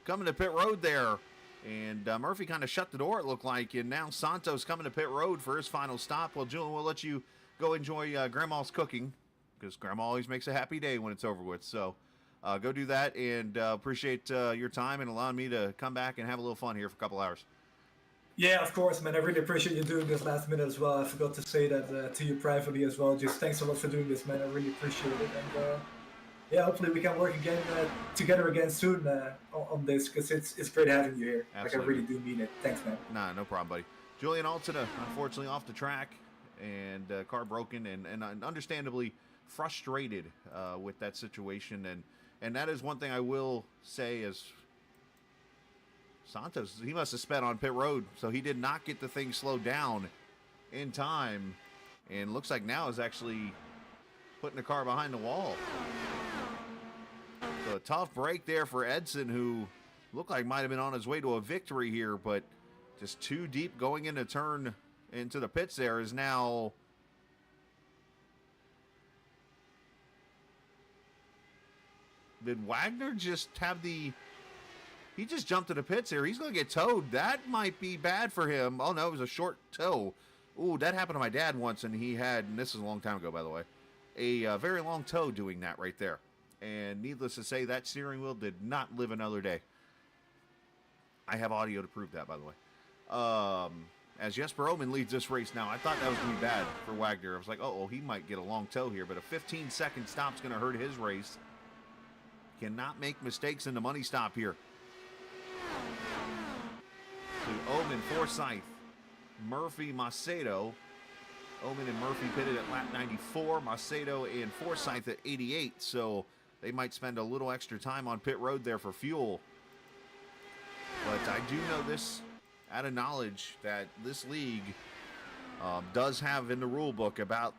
Coming to pit road there. And Murphy kind of shut the door, it looked like. And now Santos coming to pit road for his final stop. Well, Julian, we'll let you go enjoy Grandma's cooking, because Grandma always makes a happy day when it's over with. So go do that, and appreciate your time and allowing me to come back and have a little fun here for a couple hours. Yeah, of course, man. I really appreciate you doing this last minute as well. I forgot to say that to you privately as well. Just thanks a lot for doing this, man. I really appreciate it. And yeah, hopefully we can work again together again soon on this, because it's great having you here. Absolutely. Like, I really do mean it. Thanks, man. Nah, no problem, buddy. Julian Altada, unfortunately off the track, and car broken, and understandably frustrated with that situation. And that is one thing I will say is Santos, he must have sped on pit road, so he did not get the thing slowed down in time, and looks like now is actually putting the car behind the wall. So a tough break there for Edson, who looked like might have been on his way to a victory here, but just too deep going into turn into the pits there is now... Did Wagner just have the... He just jumped to the pits here. He's going to get towed. That might be bad for him. Oh, no, it was a short tow. Ooh, that happened to my dad once, and he had, and this is a long time ago, by the way, a very long tow doing that right there. And needless to say, that steering wheel did not live another day. I have audio to prove that, by the way. As Jesper Oman leads this race now, I thought that was going to be bad for Wagner. I was like, oh, he might get a long tow here, but a 15-second stop's going to hurt his race. Cannot make mistakes in the money stop here. To Oman, Forsyth, Murphy, Macedo. Oman and Murphy pitted at lap 94. Macedo and Forsyth at 88. So they might spend a little extra time on pit road there for fuel. But I do know this out of knowledge that this league does have in the rule book about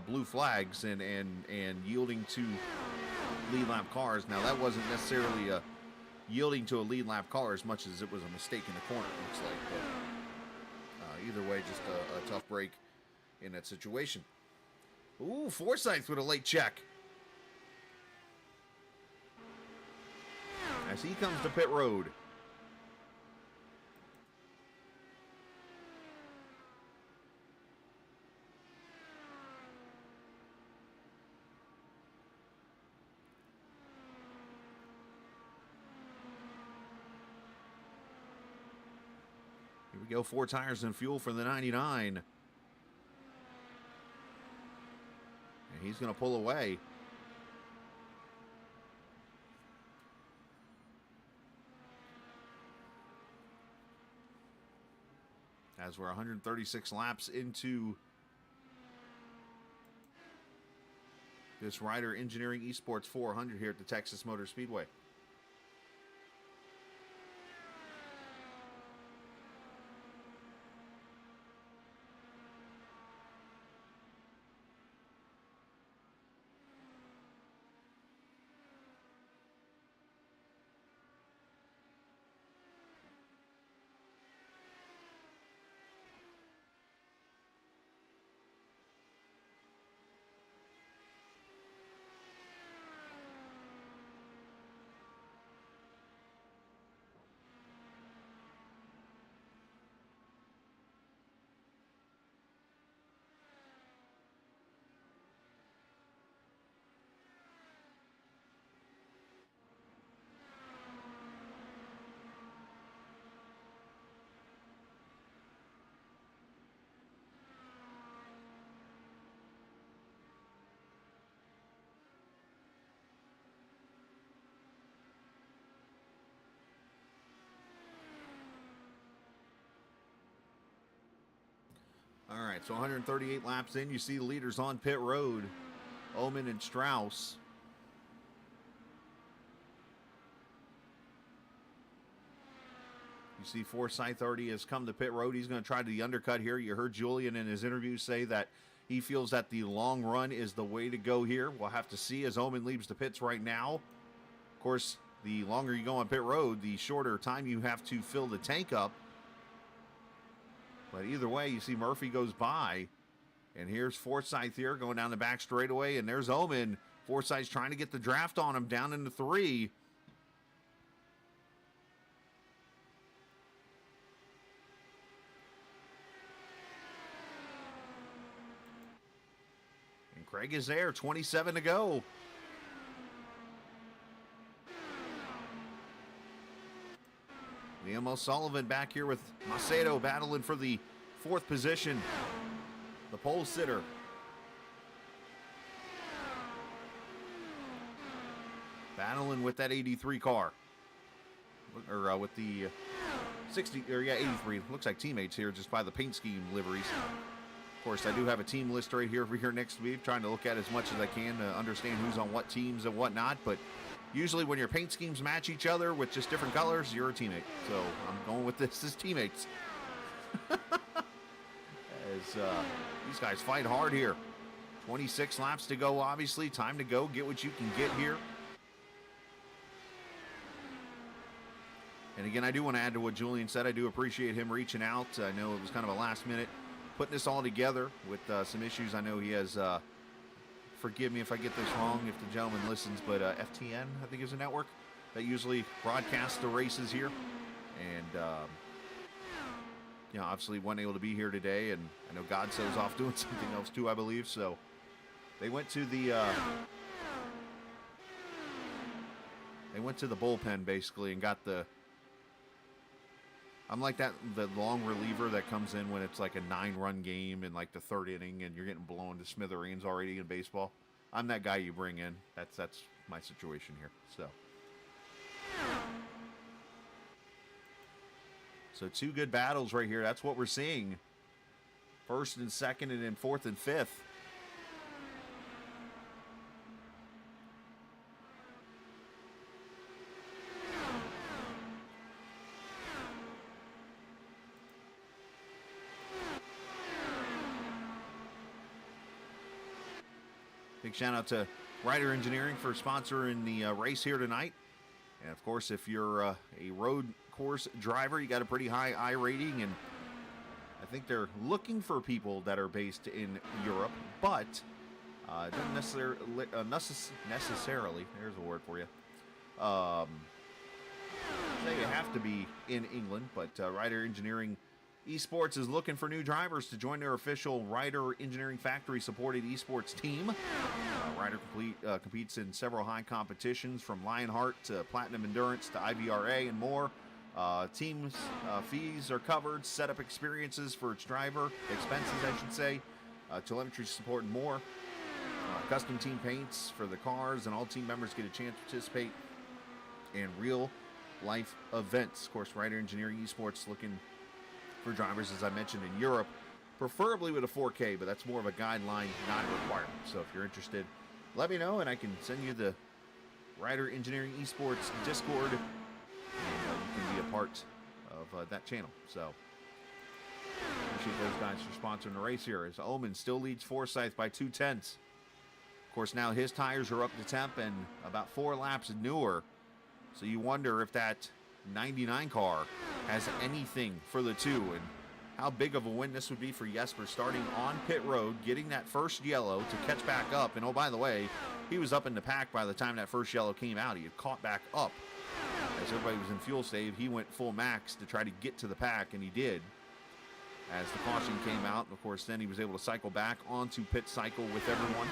blue flags and yielding to lead lap cars. Now, that wasn't necessarily a yielding to a lead lap car as much as it was a mistake in the corner, it looks like. But either way, just a tough break in that situation. Ooh, Forsyth with a late check. As he comes to pit road. Here we go, 4 tires and fuel for the 99. And he's going to pull away. As we're 136 laps into this Reiter Engineering Esports 400 here at the Texas Motor Speedway. All right, so 138 laps in, you see the leaders on pit road, Oman and Strauss. You see Forsyth already has come to pit road. He's going to try the undercut here. You heard Julian in his interview say that he feels that the long run is the way to go here. We'll have to see as Omen leaves the pits right now. Of course, the longer you go on pit road, the shorter time you have to fill the tank up. But either way, you see Murphy goes by. And here's Forsyth here going down the back straightaway. And there's Omen. Forsyth's trying to get the draft on him down into 3. Craig is there, 27 to go. Liam O'Sullivan back here with Macedo battling for the 4th position. The pole sitter. Battling with that 83 car. Or with the 60, or yeah, 83. Looks like teammates here just by the paint scheme liveries. Of course, I do have a team list right here next to me, trying to look at as much as I can to understand who's on what teams and whatnot. But usually when your paint schemes match each other with just different colors, you're a teammate. So I'm going with this as teammates. As these guys fight hard here. 26 laps to go, obviously. Time to go. Get what you can get here. And again, I do want to add to what Julian said. I do appreciate him reaching out. I know it was kind of a last minute putting this all together with some issues. I know he has, forgive me if I get this wrong, if the gentleman listens, but FTN, I think, is a network that usually broadcasts the races here. And, you know, obviously wasn't able to be here today, and I know Godso's off doing something else too, I believe. So they went to the bullpen basically and got the. I'm like that, the long reliever that comes in when it's like a 9-run game in like the 3rd inning and you're getting blown to smithereens already in baseball. I'm that guy you bring in. That's my situation here. So 2 good battles right here. That's what we're seeing. 1st and 2nd, and then 4th and 5th. Big shout out to Reiter Engineering for sponsoring the race here tonight. And of course, if you're a road course driver, you got a pretty high I rating, and I think they're looking for people that are based in Europe, but doesn't necessarily, there's a word for you, say you have to be in England, but Reiter Engineering Esports is looking for new drivers to join their official Reiter Engineering Factory-supported esports team. Reiter competes in several high competitions, from Lionheart to Platinum Endurance to IVRA and more. Teams fees are covered, setup experiences for its driver, expenses, I should say, telemetry support and more. Custom team paints for the cars, and all team members get a chance to participate in real-life events. Of course, Reiter Engineering Esports looking for drivers, as I mentioned, in Europe, preferably with a 4K, but that's more of a guideline, not a requirement. So if you're interested, let me know, and I can send you the Reiter Engineering Esports Discord, and you can be a part of that channel. So appreciate those guys for sponsoring the race here, as Omen still leads Forsyth by 2/10. Of course, now his tires are up to temp and about 4 laps newer, so you wonder if that 99 car has anything for the 2, and how big of a win this would be for Jesper, starting on pit road, getting that first yellow to catch back up. And oh, by the way, he was up in the pack by the time that first yellow came out. He had caught back up as everybody was in fuel save. He went full max to try to get to the pack, and he did as the caution came out. And of course, then he was able to cycle back onto pit cycle with everyone,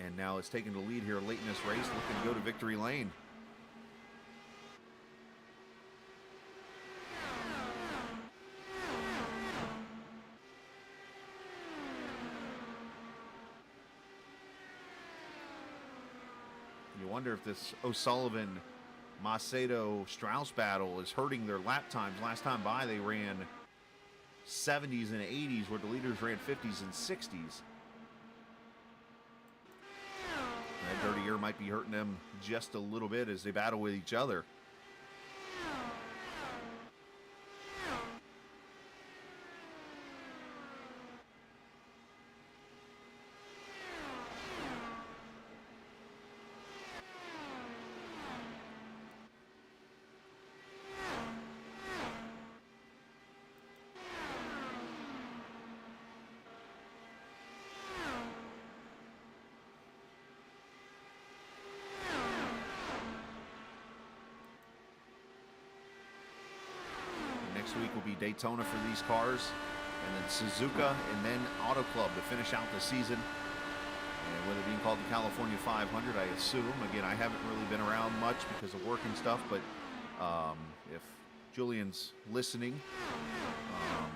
and now it's taking the lead here late in this race, looking to go to victory lane. You wonder if this O'Sullivan, Macedo, Strauss battle is hurting their lap times. Last time by, they ran 70s and 80s, where the leaders ran 50s and 60s. That dirty air might be hurting them just a little bit as they battle with each other. Next week will be Daytona for these cars, and then Suzuka, and then Auto Club to finish out the season. And with it being called the California 500, I assume, again, I haven't really been around much because of work and stuff, but if Julian's listening,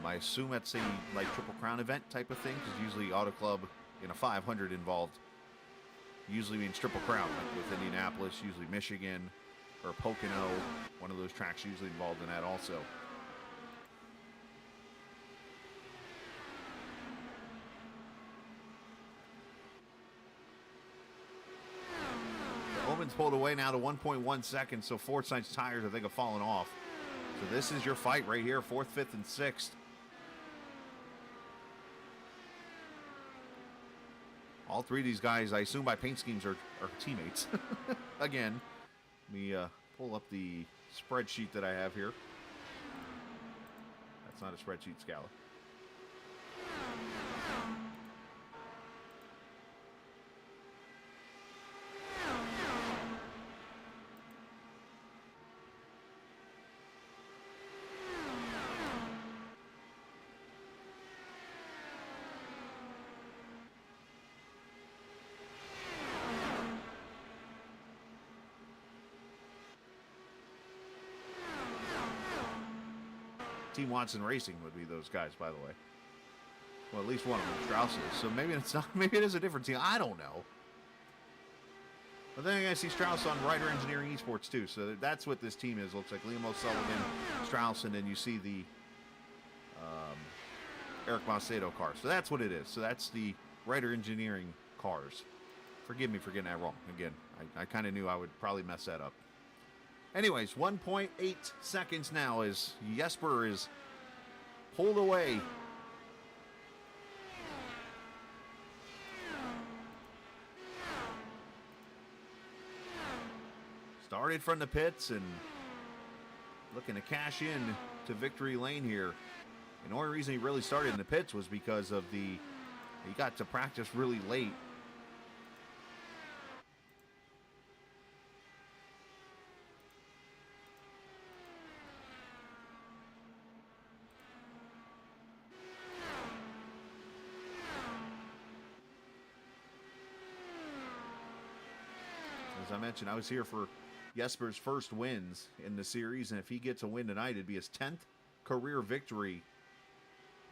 I assume that's a like Triple Crown event type of thing, because usually Auto Club in a 500 involved usually means Triple Crown, like with Indianapolis, usually Michigan, or Pocono, one of those tracks usually involved in that also. Omen's pulled away now to 1.1 seconds, so Forsythe's tires, I think, have fallen off. So this is your fight right here, 4th, 5th, and 6th. All three of these guys, I assume by paint schemes, are teammates. Again, let me pull up the spreadsheet that I have here. That's not a spreadsheet, Scala. Team Watson Racing would be those guys, by the way. Well, at least one of them, Strauss is. So maybe it's not. Maybe it is a different team. I don't know. But then I see Strauss on Reiter Engineering Esports too. So that's what this team is. Looks like Liam O'Sullivan, Strauss, and then you see the Eric Macedo car. So that's what it is. So that's the Reiter Engineering cars. Forgive me for getting that wrong. Again, I kind of knew I would probably mess that up. Anyways, 1.8 seconds now as Jesper is pulled away. Started from the pits and looking to cash in to victory lane here. And the only reason he really started in the pits was because of he got to practice really late. As I mentioned, I was here for Jesper's first wins in the series, and if he gets a win tonight, it'd be his 10th career victory.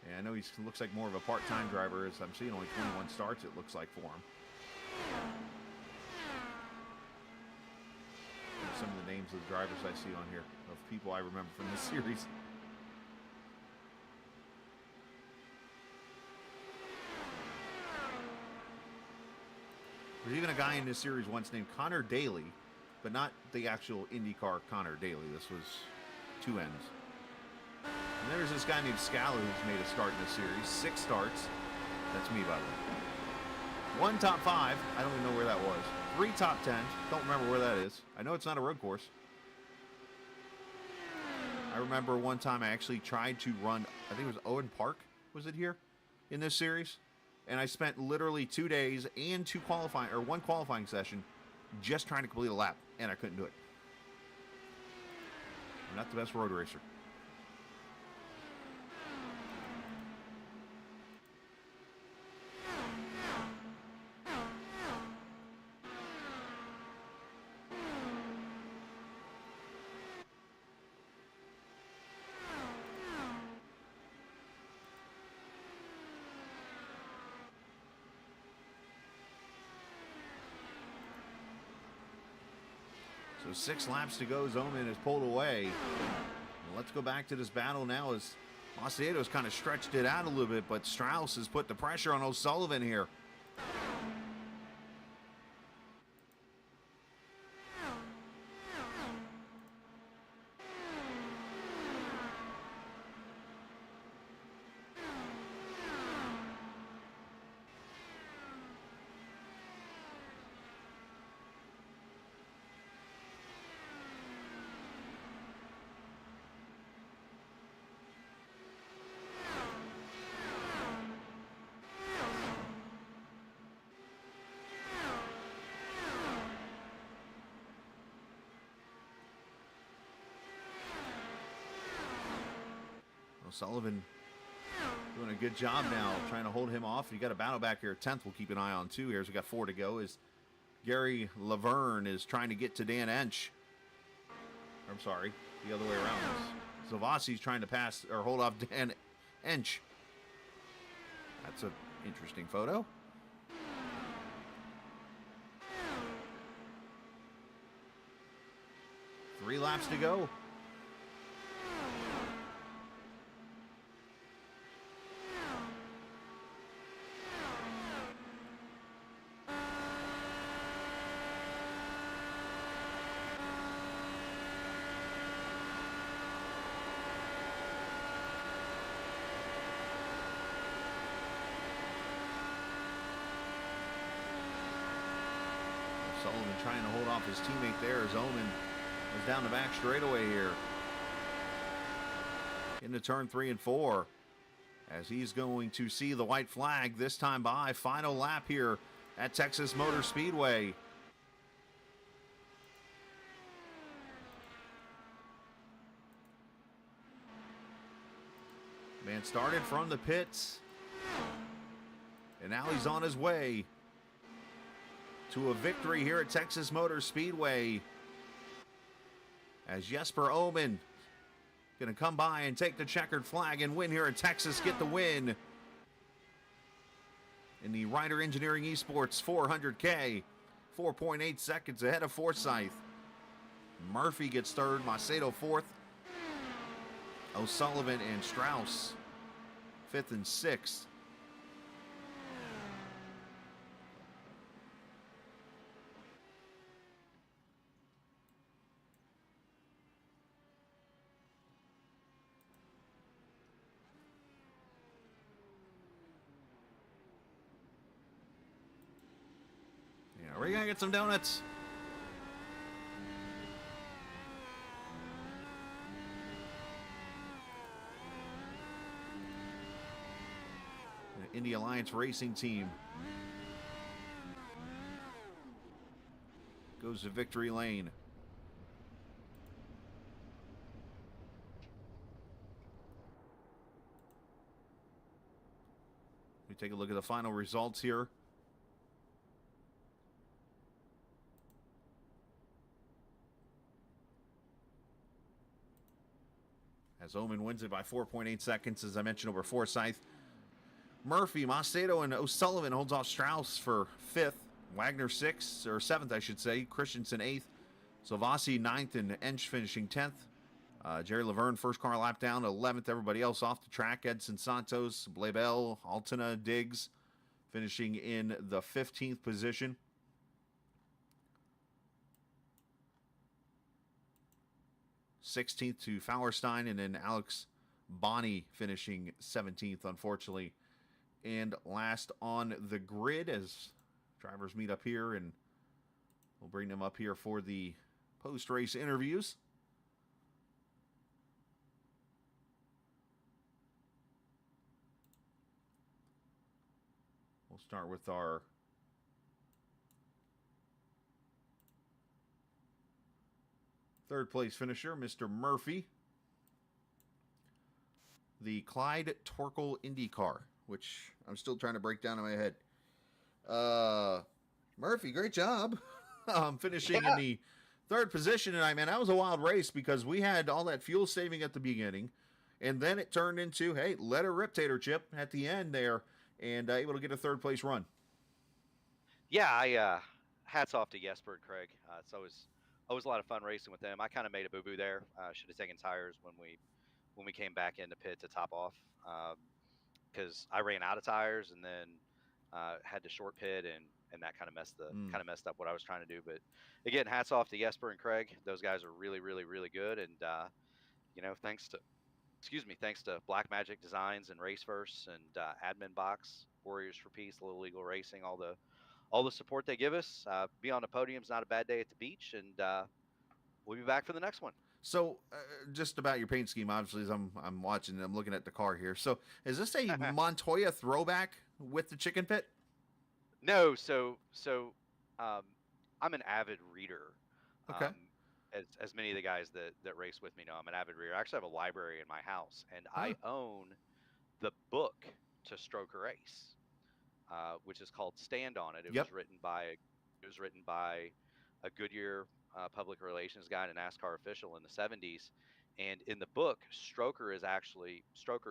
And I know he looks like more of a part-time driver, as I'm seeing only 21 starts, it looks like, for him. There's some of the names of the drivers I see on here, of people I remember from this series. There's even a guy in this series once named Connor Daly, but not the actual IndyCar Connor Daly. This was two N's. And there's this guy named Scala who's made a start in this series. 6 starts. That's me, by the way. 1 top 5. I don't even know where that was. 3 top 10s. Don't remember where that is. I know it's not a road course. I remember one time I actually tried to run, I think it was Owen Park, was it here, in this series? And I spent literally 2 days and 1 qualifying session just trying to complete a lap, and I couldn't do it. I'm not the best road racer. So 6 laps to go. Zoman is pulled away. Well, let's go back to this battle now as Macedo's kind of stretched it out a little bit, but Strauss has put the pressure on O'Sullivan here. O'Sullivan doing a good job now, trying to hold him off. You got a battle back here. 10th we'll keep an eye on, too. Here, we got 4 to go. As Gary Laverne is trying to get to Dan Ench. I'm sorry, the other way around. Zavasi's trying to pass or hold off Dan Ench. That's an interesting photo. Three laps to go. Sullivan trying to hold off his teammate there as Omen is down the back straightaway here. Into turn 3 and 4 as he's going to see the white flag this time by. Final lap here at Texas Motor Speedway. Man started from the pits, and now he's on his way to a victory here at Texas Motor Speedway as Jesper Omen going to come by and take the checkered flag and win here at Texas, get the win in the Reiter Engineering Esports 400K. 4.8 seconds ahead of Forsyth. Murphy gets third, Macedo fourth, O'Sullivan and Strauss fifth and sixth. Yeah, we're gonna get some donuts. Indy Alliance Racing Team goes to victory lane. We take a look at the final results here. As Omen wins it by 4.8 seconds, as I mentioned, over Forsyth. Murphy, Macedo, and O'Sullivan holds off Strauss for 5th. Wagner 6th, or 7th, I should say. Christensen 8th. Silvassi 9th, and Ench finishing 10th. Jerry Laverne, first car lap down, 11th. Everybody else off the track. Edson Santos, Blabel, Altina, Diggs finishing in the 15th position. '16th to Fauerstein, and then Alex Bonney finishing 17th, unfortunately. And last on the grid as drivers meet up here, and we'll bring them up here for the post-race interviews. We'll start with our third place finisher, Mr. Murphy. The Clyde Torkel Indy car, which I'm still trying to break down in my head. Murphy, great job. Finishing in the third position tonight, man. That was a wild race because we had all that fuel saving at the beginning, and then it turned into, hey, let her rip, Tater Chip, at the end there, and able to get a third place run. Yeah, hats off to Jesper and Craig. It's always a lot of fun racing with them. I kind of made a boo-boo there. Should have taken tires when we came back into pit to top off, because I ran out of tires and then had to short pit, and that kind of messed up what I was trying to do. But again, hats off to Jesper and Craig. Those guys are really, really, really good. And thanks to Black Magic Designs and Raceverse and Admin Box, Warriors for Peace, Little Eagle Racing, all the support they give us. Be on the podium's not a bad day at the beach, and we'll be back for the next one. So, just about your paint scheme, obviously, as I'm watching and I'm looking at the car here. So, is this a Montoya throwback with the chicken pit? No, so I'm an avid reader. Okay. as many of the guys that race with me know, I'm an avid reader. I actually have a library in my house, and Huh. I own the book to Stroker Ace, which is called Stand On It. Yep. It was written by a Goodyear public relations guy and a NASCAR official in the 70s. And in the book, Stroker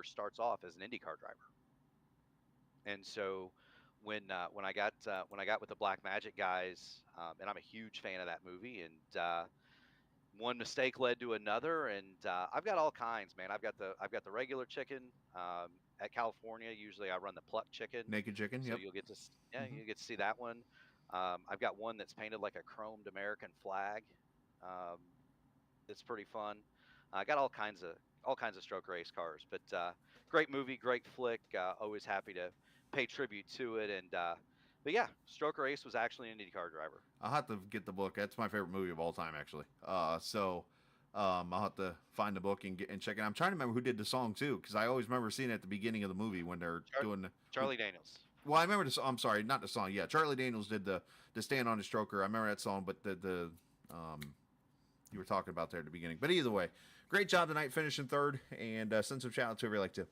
starts off as an IndyCar driver. And so when I got with the Black Magic guys, and I'm a huge fan of that movie, and one mistake led to another, and I've got all kinds, man. I've got the regular chicken. At California, usually I run the plucked chicken, Naked chicken. so Yep. you'll get to Mhm. you get to see that one. I've got one that's painted like a chromed American flag. Um, it's pretty fun. I got all kinds of stroke race cars, but great movie, great flick. Always happy to pay tribute to it, and but yeah, Stroker Race was actually an IndyCar driver. I'll have to get the book. That's my favorite movie of all time, actually. I'll have to find the book and check it. I'm trying to remember who did the song too, because I always remember seeing it at the beginning of the movie when they're doing Charlie Daniels. Well, I remember the song. I'm sorry, not the song. Yeah, Charlie Daniels did the Stand on the Stroker. I remember that song, but the you were talking about there at the beginning. But either way, great job tonight, finishing third, and send some shout out to whoever you like to.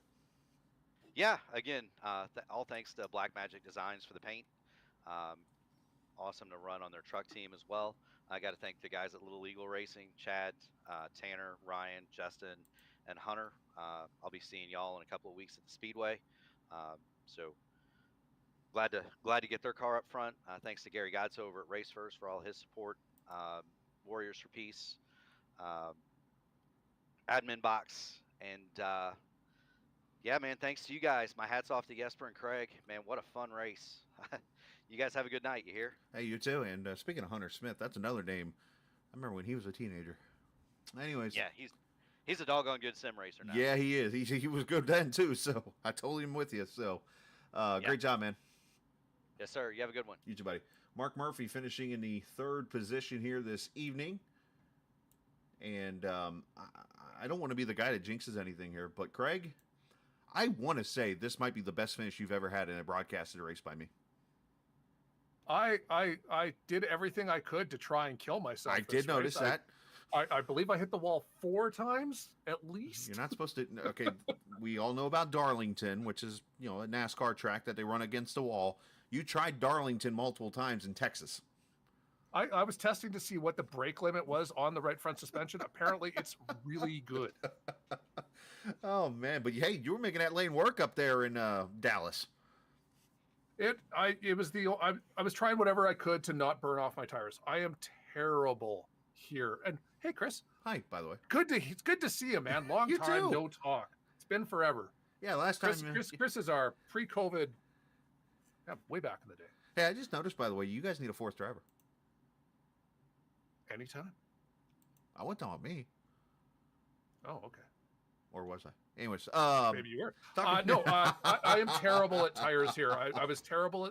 Yeah, again, all thanks to Black Magic Designs for the paint. Awesome to run on their truck team as well. I got to thank the guys at Little Eagle Racing, Chad, Tanner, Ryan, Justin, and Hunter. I'll be seeing y'all in a couple of weeks at the Speedway. So glad to get their car up front. Thanks to Gary Godso over at Race First for all his support. Warriors for Peace, Admin Box, and yeah, man, thanks to you guys. My hat's off to Jesper and Craig. Man, what a fun race. You guys have a good night. You hear? Hey, you too. And speaking of Hunter Smith, that's another name. I remember when he was a teenager. Anyways. Yeah, he's a doggone good sim racer now. Yeah, he is. He was good then too. So I totally am with you. So great job, man. Yes, sir. You have a good one. You too, buddy. Mark Murphy finishing in the third position here this evening. And I don't want to be the guy that jinxes anything here, but Craig, I want to say this might be the best finish you've ever had in a broadcasted race by me. I did everything I could to try and kill myself. I did notice that. I believe I hit the wall 4 times at least. You're not supposed to. Okay, we all know about Darlington, which is a NASCAR track that they run against a wall. You tried Darlington multiple times in Texas. I was testing to see what the brake limit was on the right front suspension. Apparently, it's really good. Oh man, but hey, you were making that lane work up there in Dallas. I was trying whatever I could to not burn off my tires. I am terrible here. And hey, Chris. Hi, by the way. It's good to see you, man. Long You time too. no talk. It's been forever. Yeah, last time. Chris is our pre-COVID. Yeah, way back in the day. Hey, I just noticed, by the way, you guys need a fourth driver. Anytime. I went down with me, Oh, okay. or was I? Anyways, Maybe you were. No, I am terrible at tires here. I was terrible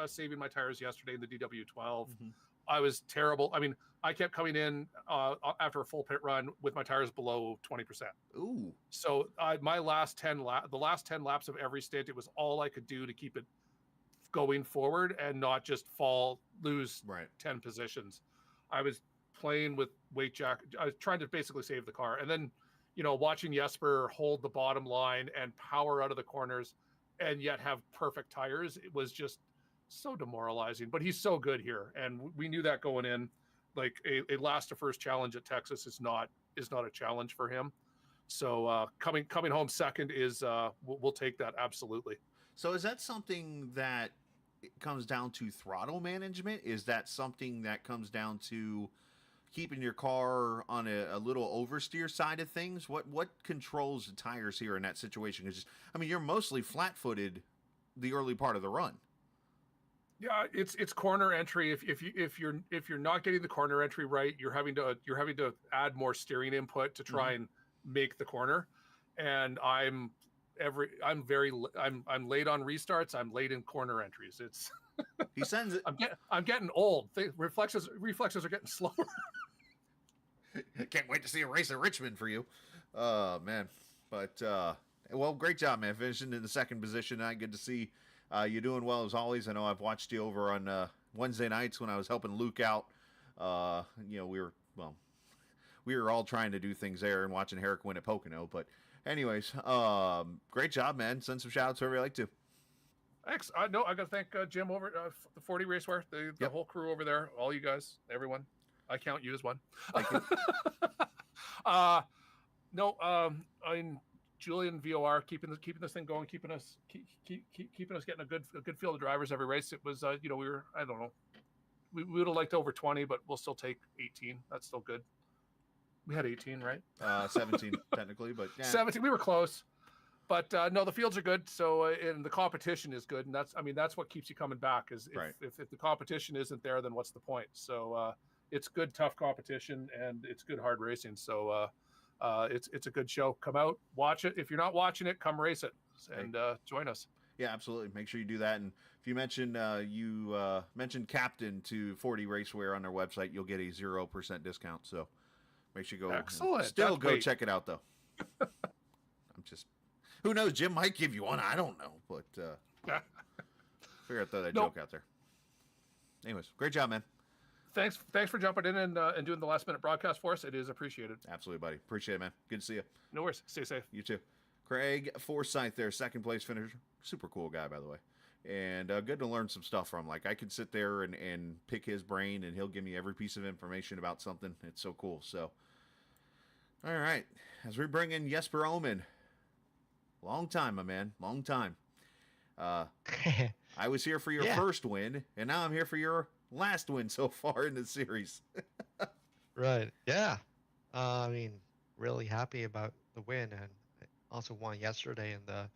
saving my tires yesterday in the DW12. Mhm. I was terrible. I mean, I kept coming in after a full pit run with my tires below 20%. Ooh. So the last 10 laps of every stint, it was all I could do to keep it going forward and not just lose Right. 10 positions. I was playing with weight jack. I was trying to basically save the car. And then, watching Jesper hold the bottom line and power out of the corners and yet have perfect tires, it was just so demoralizing. But he's so good here. And we knew that going in. Like a last to first challenge at Texas is not a challenge for him. So coming home second is we'll take that absolutely. So is that something that comes down to throttle management? Is that something that comes down to keeping your car on a little oversteer side of things? What controls the tires here in that situation? Because you're mostly flat-footed the early part of the run. Yeah, it's corner entry. If you're not getting the corner entry right, you're having to add more steering input to try and make the corner. And I'm late on restarts. I'm late in corner entries. It's He sends it. I'm getting old. Reflexes are getting slower. Can't wait to see a race at Richmond for you. Man. But well, great job, man. Finishing in the second position tonight. Good to see you doing well as always. I know I've watched you over on Wednesday nights when I was helping Luke out. We were well, we were all trying to do things there and watching Herrick win at Pocono. But anyways, great job, man. Send some shout outs whoever you like to. Thanks. No, I got to thank Jim over at the 40 Raceware, the Yep. whole crew over there, all you guys, everyone. I count you as one. Thank you. No, I'm Julian VOR keeping this thing going, keeping us getting a good field of drivers every race. It was we were, I don't know, we would have liked over 20, but we'll still take 18. That's still good. We had 18, right? 17 technically, but yeah. 17. We were close. But no, the fields are good. So and the competition is good, and that's what keeps you coming back. Is if the competition isn't there, then what's the point? So it's good, tough competition, and it's good, hard racing. So it's a good show. Come out, watch it. If you're not watching it, come race it and join us. Yeah, absolutely. Make sure you do that. And if you mentioned Captain to 40 Racewear on their website, you'll get a 0% discount. So make sure you go. Excellent. Still go check it out though. I'm just. Who knows? Jim might give you one. I don't know, but figure I'd throw that joke out there. Anyways, great job, man. Thanks for jumping in and doing the last minute broadcast for us. It is appreciated. Absolutely, buddy. Appreciate it, man. Good to see you. No worries. Stay safe. You too. Craig Forsyth there, second place finisher. Super cool guy, by the way. And good to learn some stuff from. Like, I could sit there and pick his brain, and he'll give me every piece of information about something. It's so cool. So, all right. As we bring in Jesper Omen. Long time, my man. Long time. I was here for your first win, and now I'm here for your last win so far in the series. Right. Yeah. I mean, really happy about the win, and I also won yesterday in the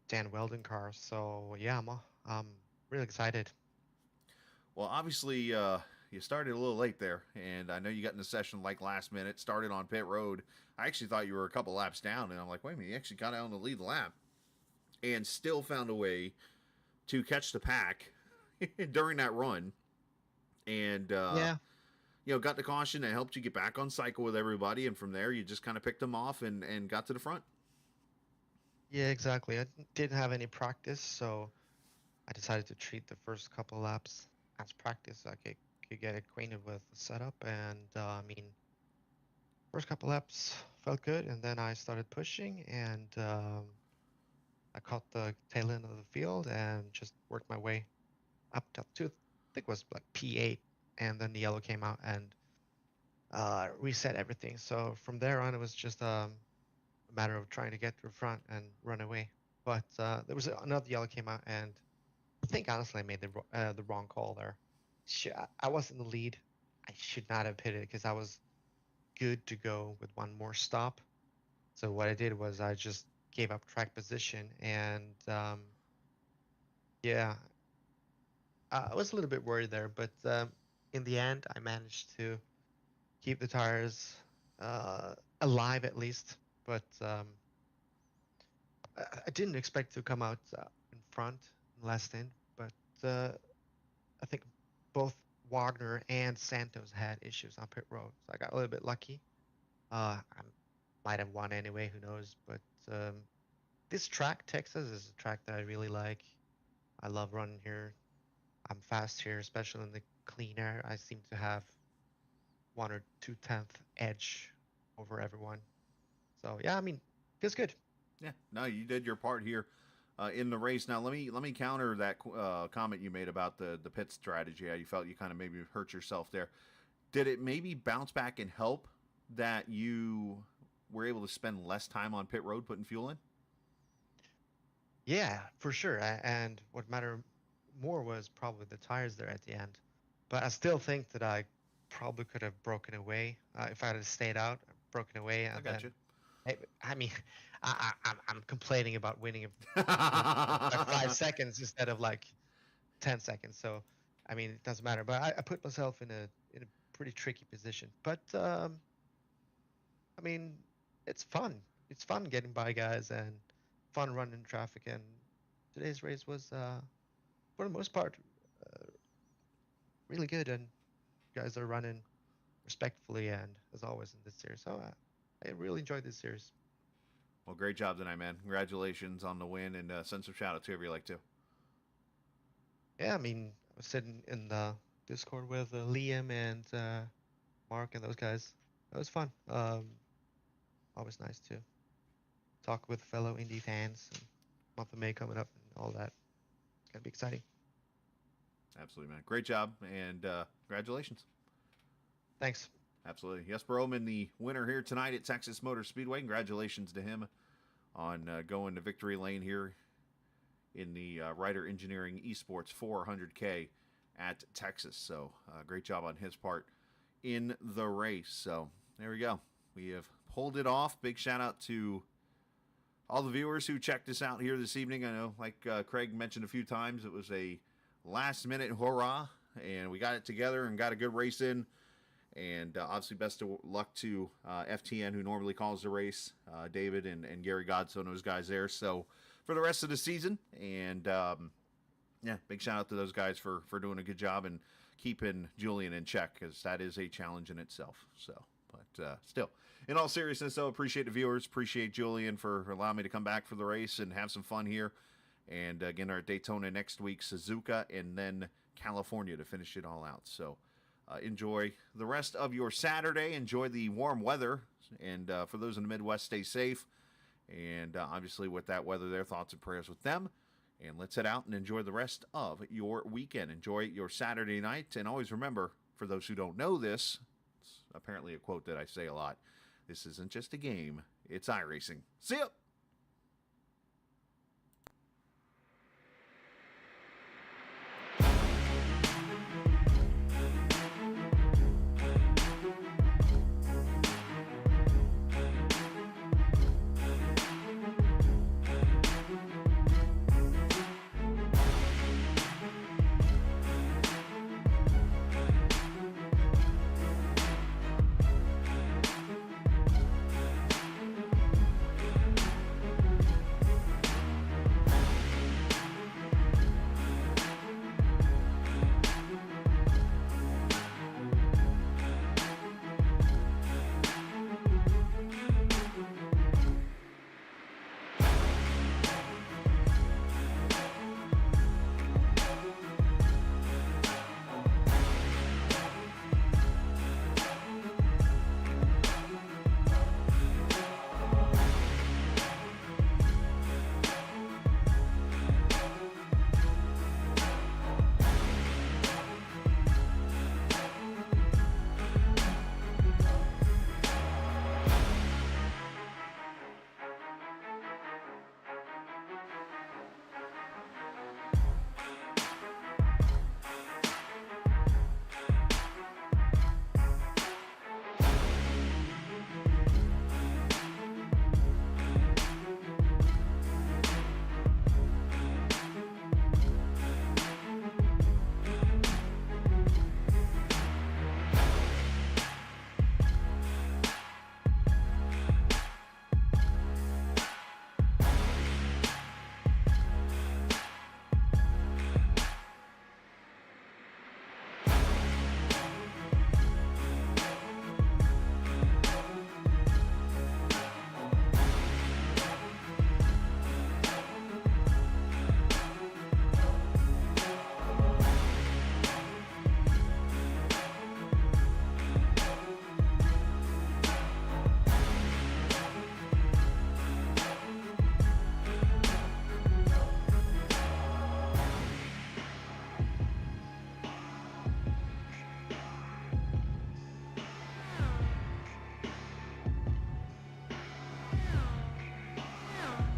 Dan Weldon car. So yeah, I'm really excited. Well, obviously, you started a little late there, and I know you got in the session like last minute, started on pit road. I actually thought you were a couple laps down, and I'm like, wait a minute, you actually got out on the lead lap and still found a way to catch the pack during that run. And, got the caution that helped you get back on cycle with everybody, and from there, you just kind of picked them off and got to the front. Yeah, exactly. I didn't have any practice, so I decided to treat the first couple laps as practice so I could get acquainted with the setup. And first couple laps felt good, and then I started pushing, and I caught the tail end of the field and just worked my way up to I think it was like P8, and then the yellow came out and reset everything. So from there on, it was just a matter of trying to get to the front and run away. But there was another yellow came out, and I think honestly I made the wrong call there. I was in the lead. I should not have hit it because I was good to go with one more stop. So what I did was I just gave up track position, and I was a little bit worried there, but in the end I managed to keep the tires alive at least. But I didn't expect to come out in front last in, but I think both Wagner and Santos had issues on pit road, so I got a little bit lucky. I might have won anyway, who knows? But this track, Texas, is a track that I really like. I love running here. I'm fast here, especially in the clean air. I seem to have 1 or 2/10 edge over everyone. So yeah, feels good. Yeah, no, you did your part here in the race. Now let me counter that comment you made about the pit strategy. How you felt you kind of maybe hurt yourself there. Did it maybe bounce back and help that you were able to spend less time on pit road putting fuel in? Yeah, for sure. And what mattered more was probably the tires there at the end. But I still think that I probably could have broken away if I had stayed out, broken away. And I got you. I'm complaining about winning like 5 seconds instead of like 10 seconds. So, it doesn't matter. But I put myself in a pretty tricky position. But it's fun. It's fun getting by guys and fun running traffic. And today's race was, for the most part, really good. And guys are running respectfully and as always in this series. So I really enjoyed this series. Well, great job tonight, man. Congratulations on the win, and send some shout out to whoever you like to. Yeah, I was sitting in the Discord with Liam and Mark and those guys. It was fun. Always nice to talk with fellow Indy fans. And month of May coming up and all that. It's gonna be exciting. Absolutely, man. Great job, and congratulations. Thanks. Absolutely. Jesper Oman, the winner here tonight at Texas Motor Speedway. Congratulations to him on going to victory lane here in the Reiter Engineering Esports 400K at Texas. So great job on his part in the race. So there we go. We have pulled it off. Big shout out to all the viewers who checked us out here this evening. I know, like Craig mentioned a few times, it was a last-minute hurrah, and we got it together and got a good race in. And obviously, best of luck to FTN, who normally calls the race, David and Gary Godson, those guys there. So for the rest of the season, and yeah, big shout out to those guys for doing a good job and keeping Julian in check, because that is a challenge in itself. So, but still, in all seriousness, though, appreciate the viewers, appreciate Julian for allowing me to come back for the race and have some fun here. And again, our Daytona next week, Suzuka, and then California to finish it all out. So enjoy the rest of your Saturday. Enjoy the warm weather. And for those in the Midwest, stay safe. And obviously with that weather there, thoughts and prayers with them. And let's head out and enjoy the rest of your weekend. Enjoy your Saturday night. And always remember, for those who don't know this, it's apparently a quote that I say a lot, this isn't just a game, it's iRacing. See ya!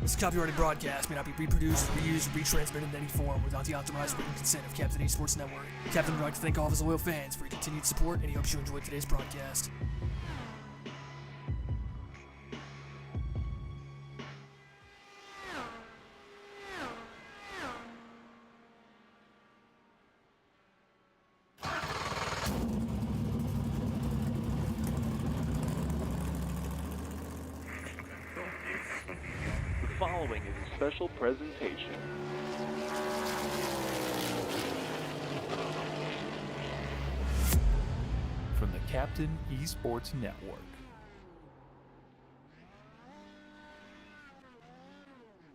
This copyrighted broadcast may not be reproduced, reused, or retransmitted in any form without the authorized written consent of Captain Esports Network. Captain would like to thank all of his loyal fans for your continued support, and he hopes you enjoyed today's broadcast. The following is a special presentation. From the Captain Esports Network.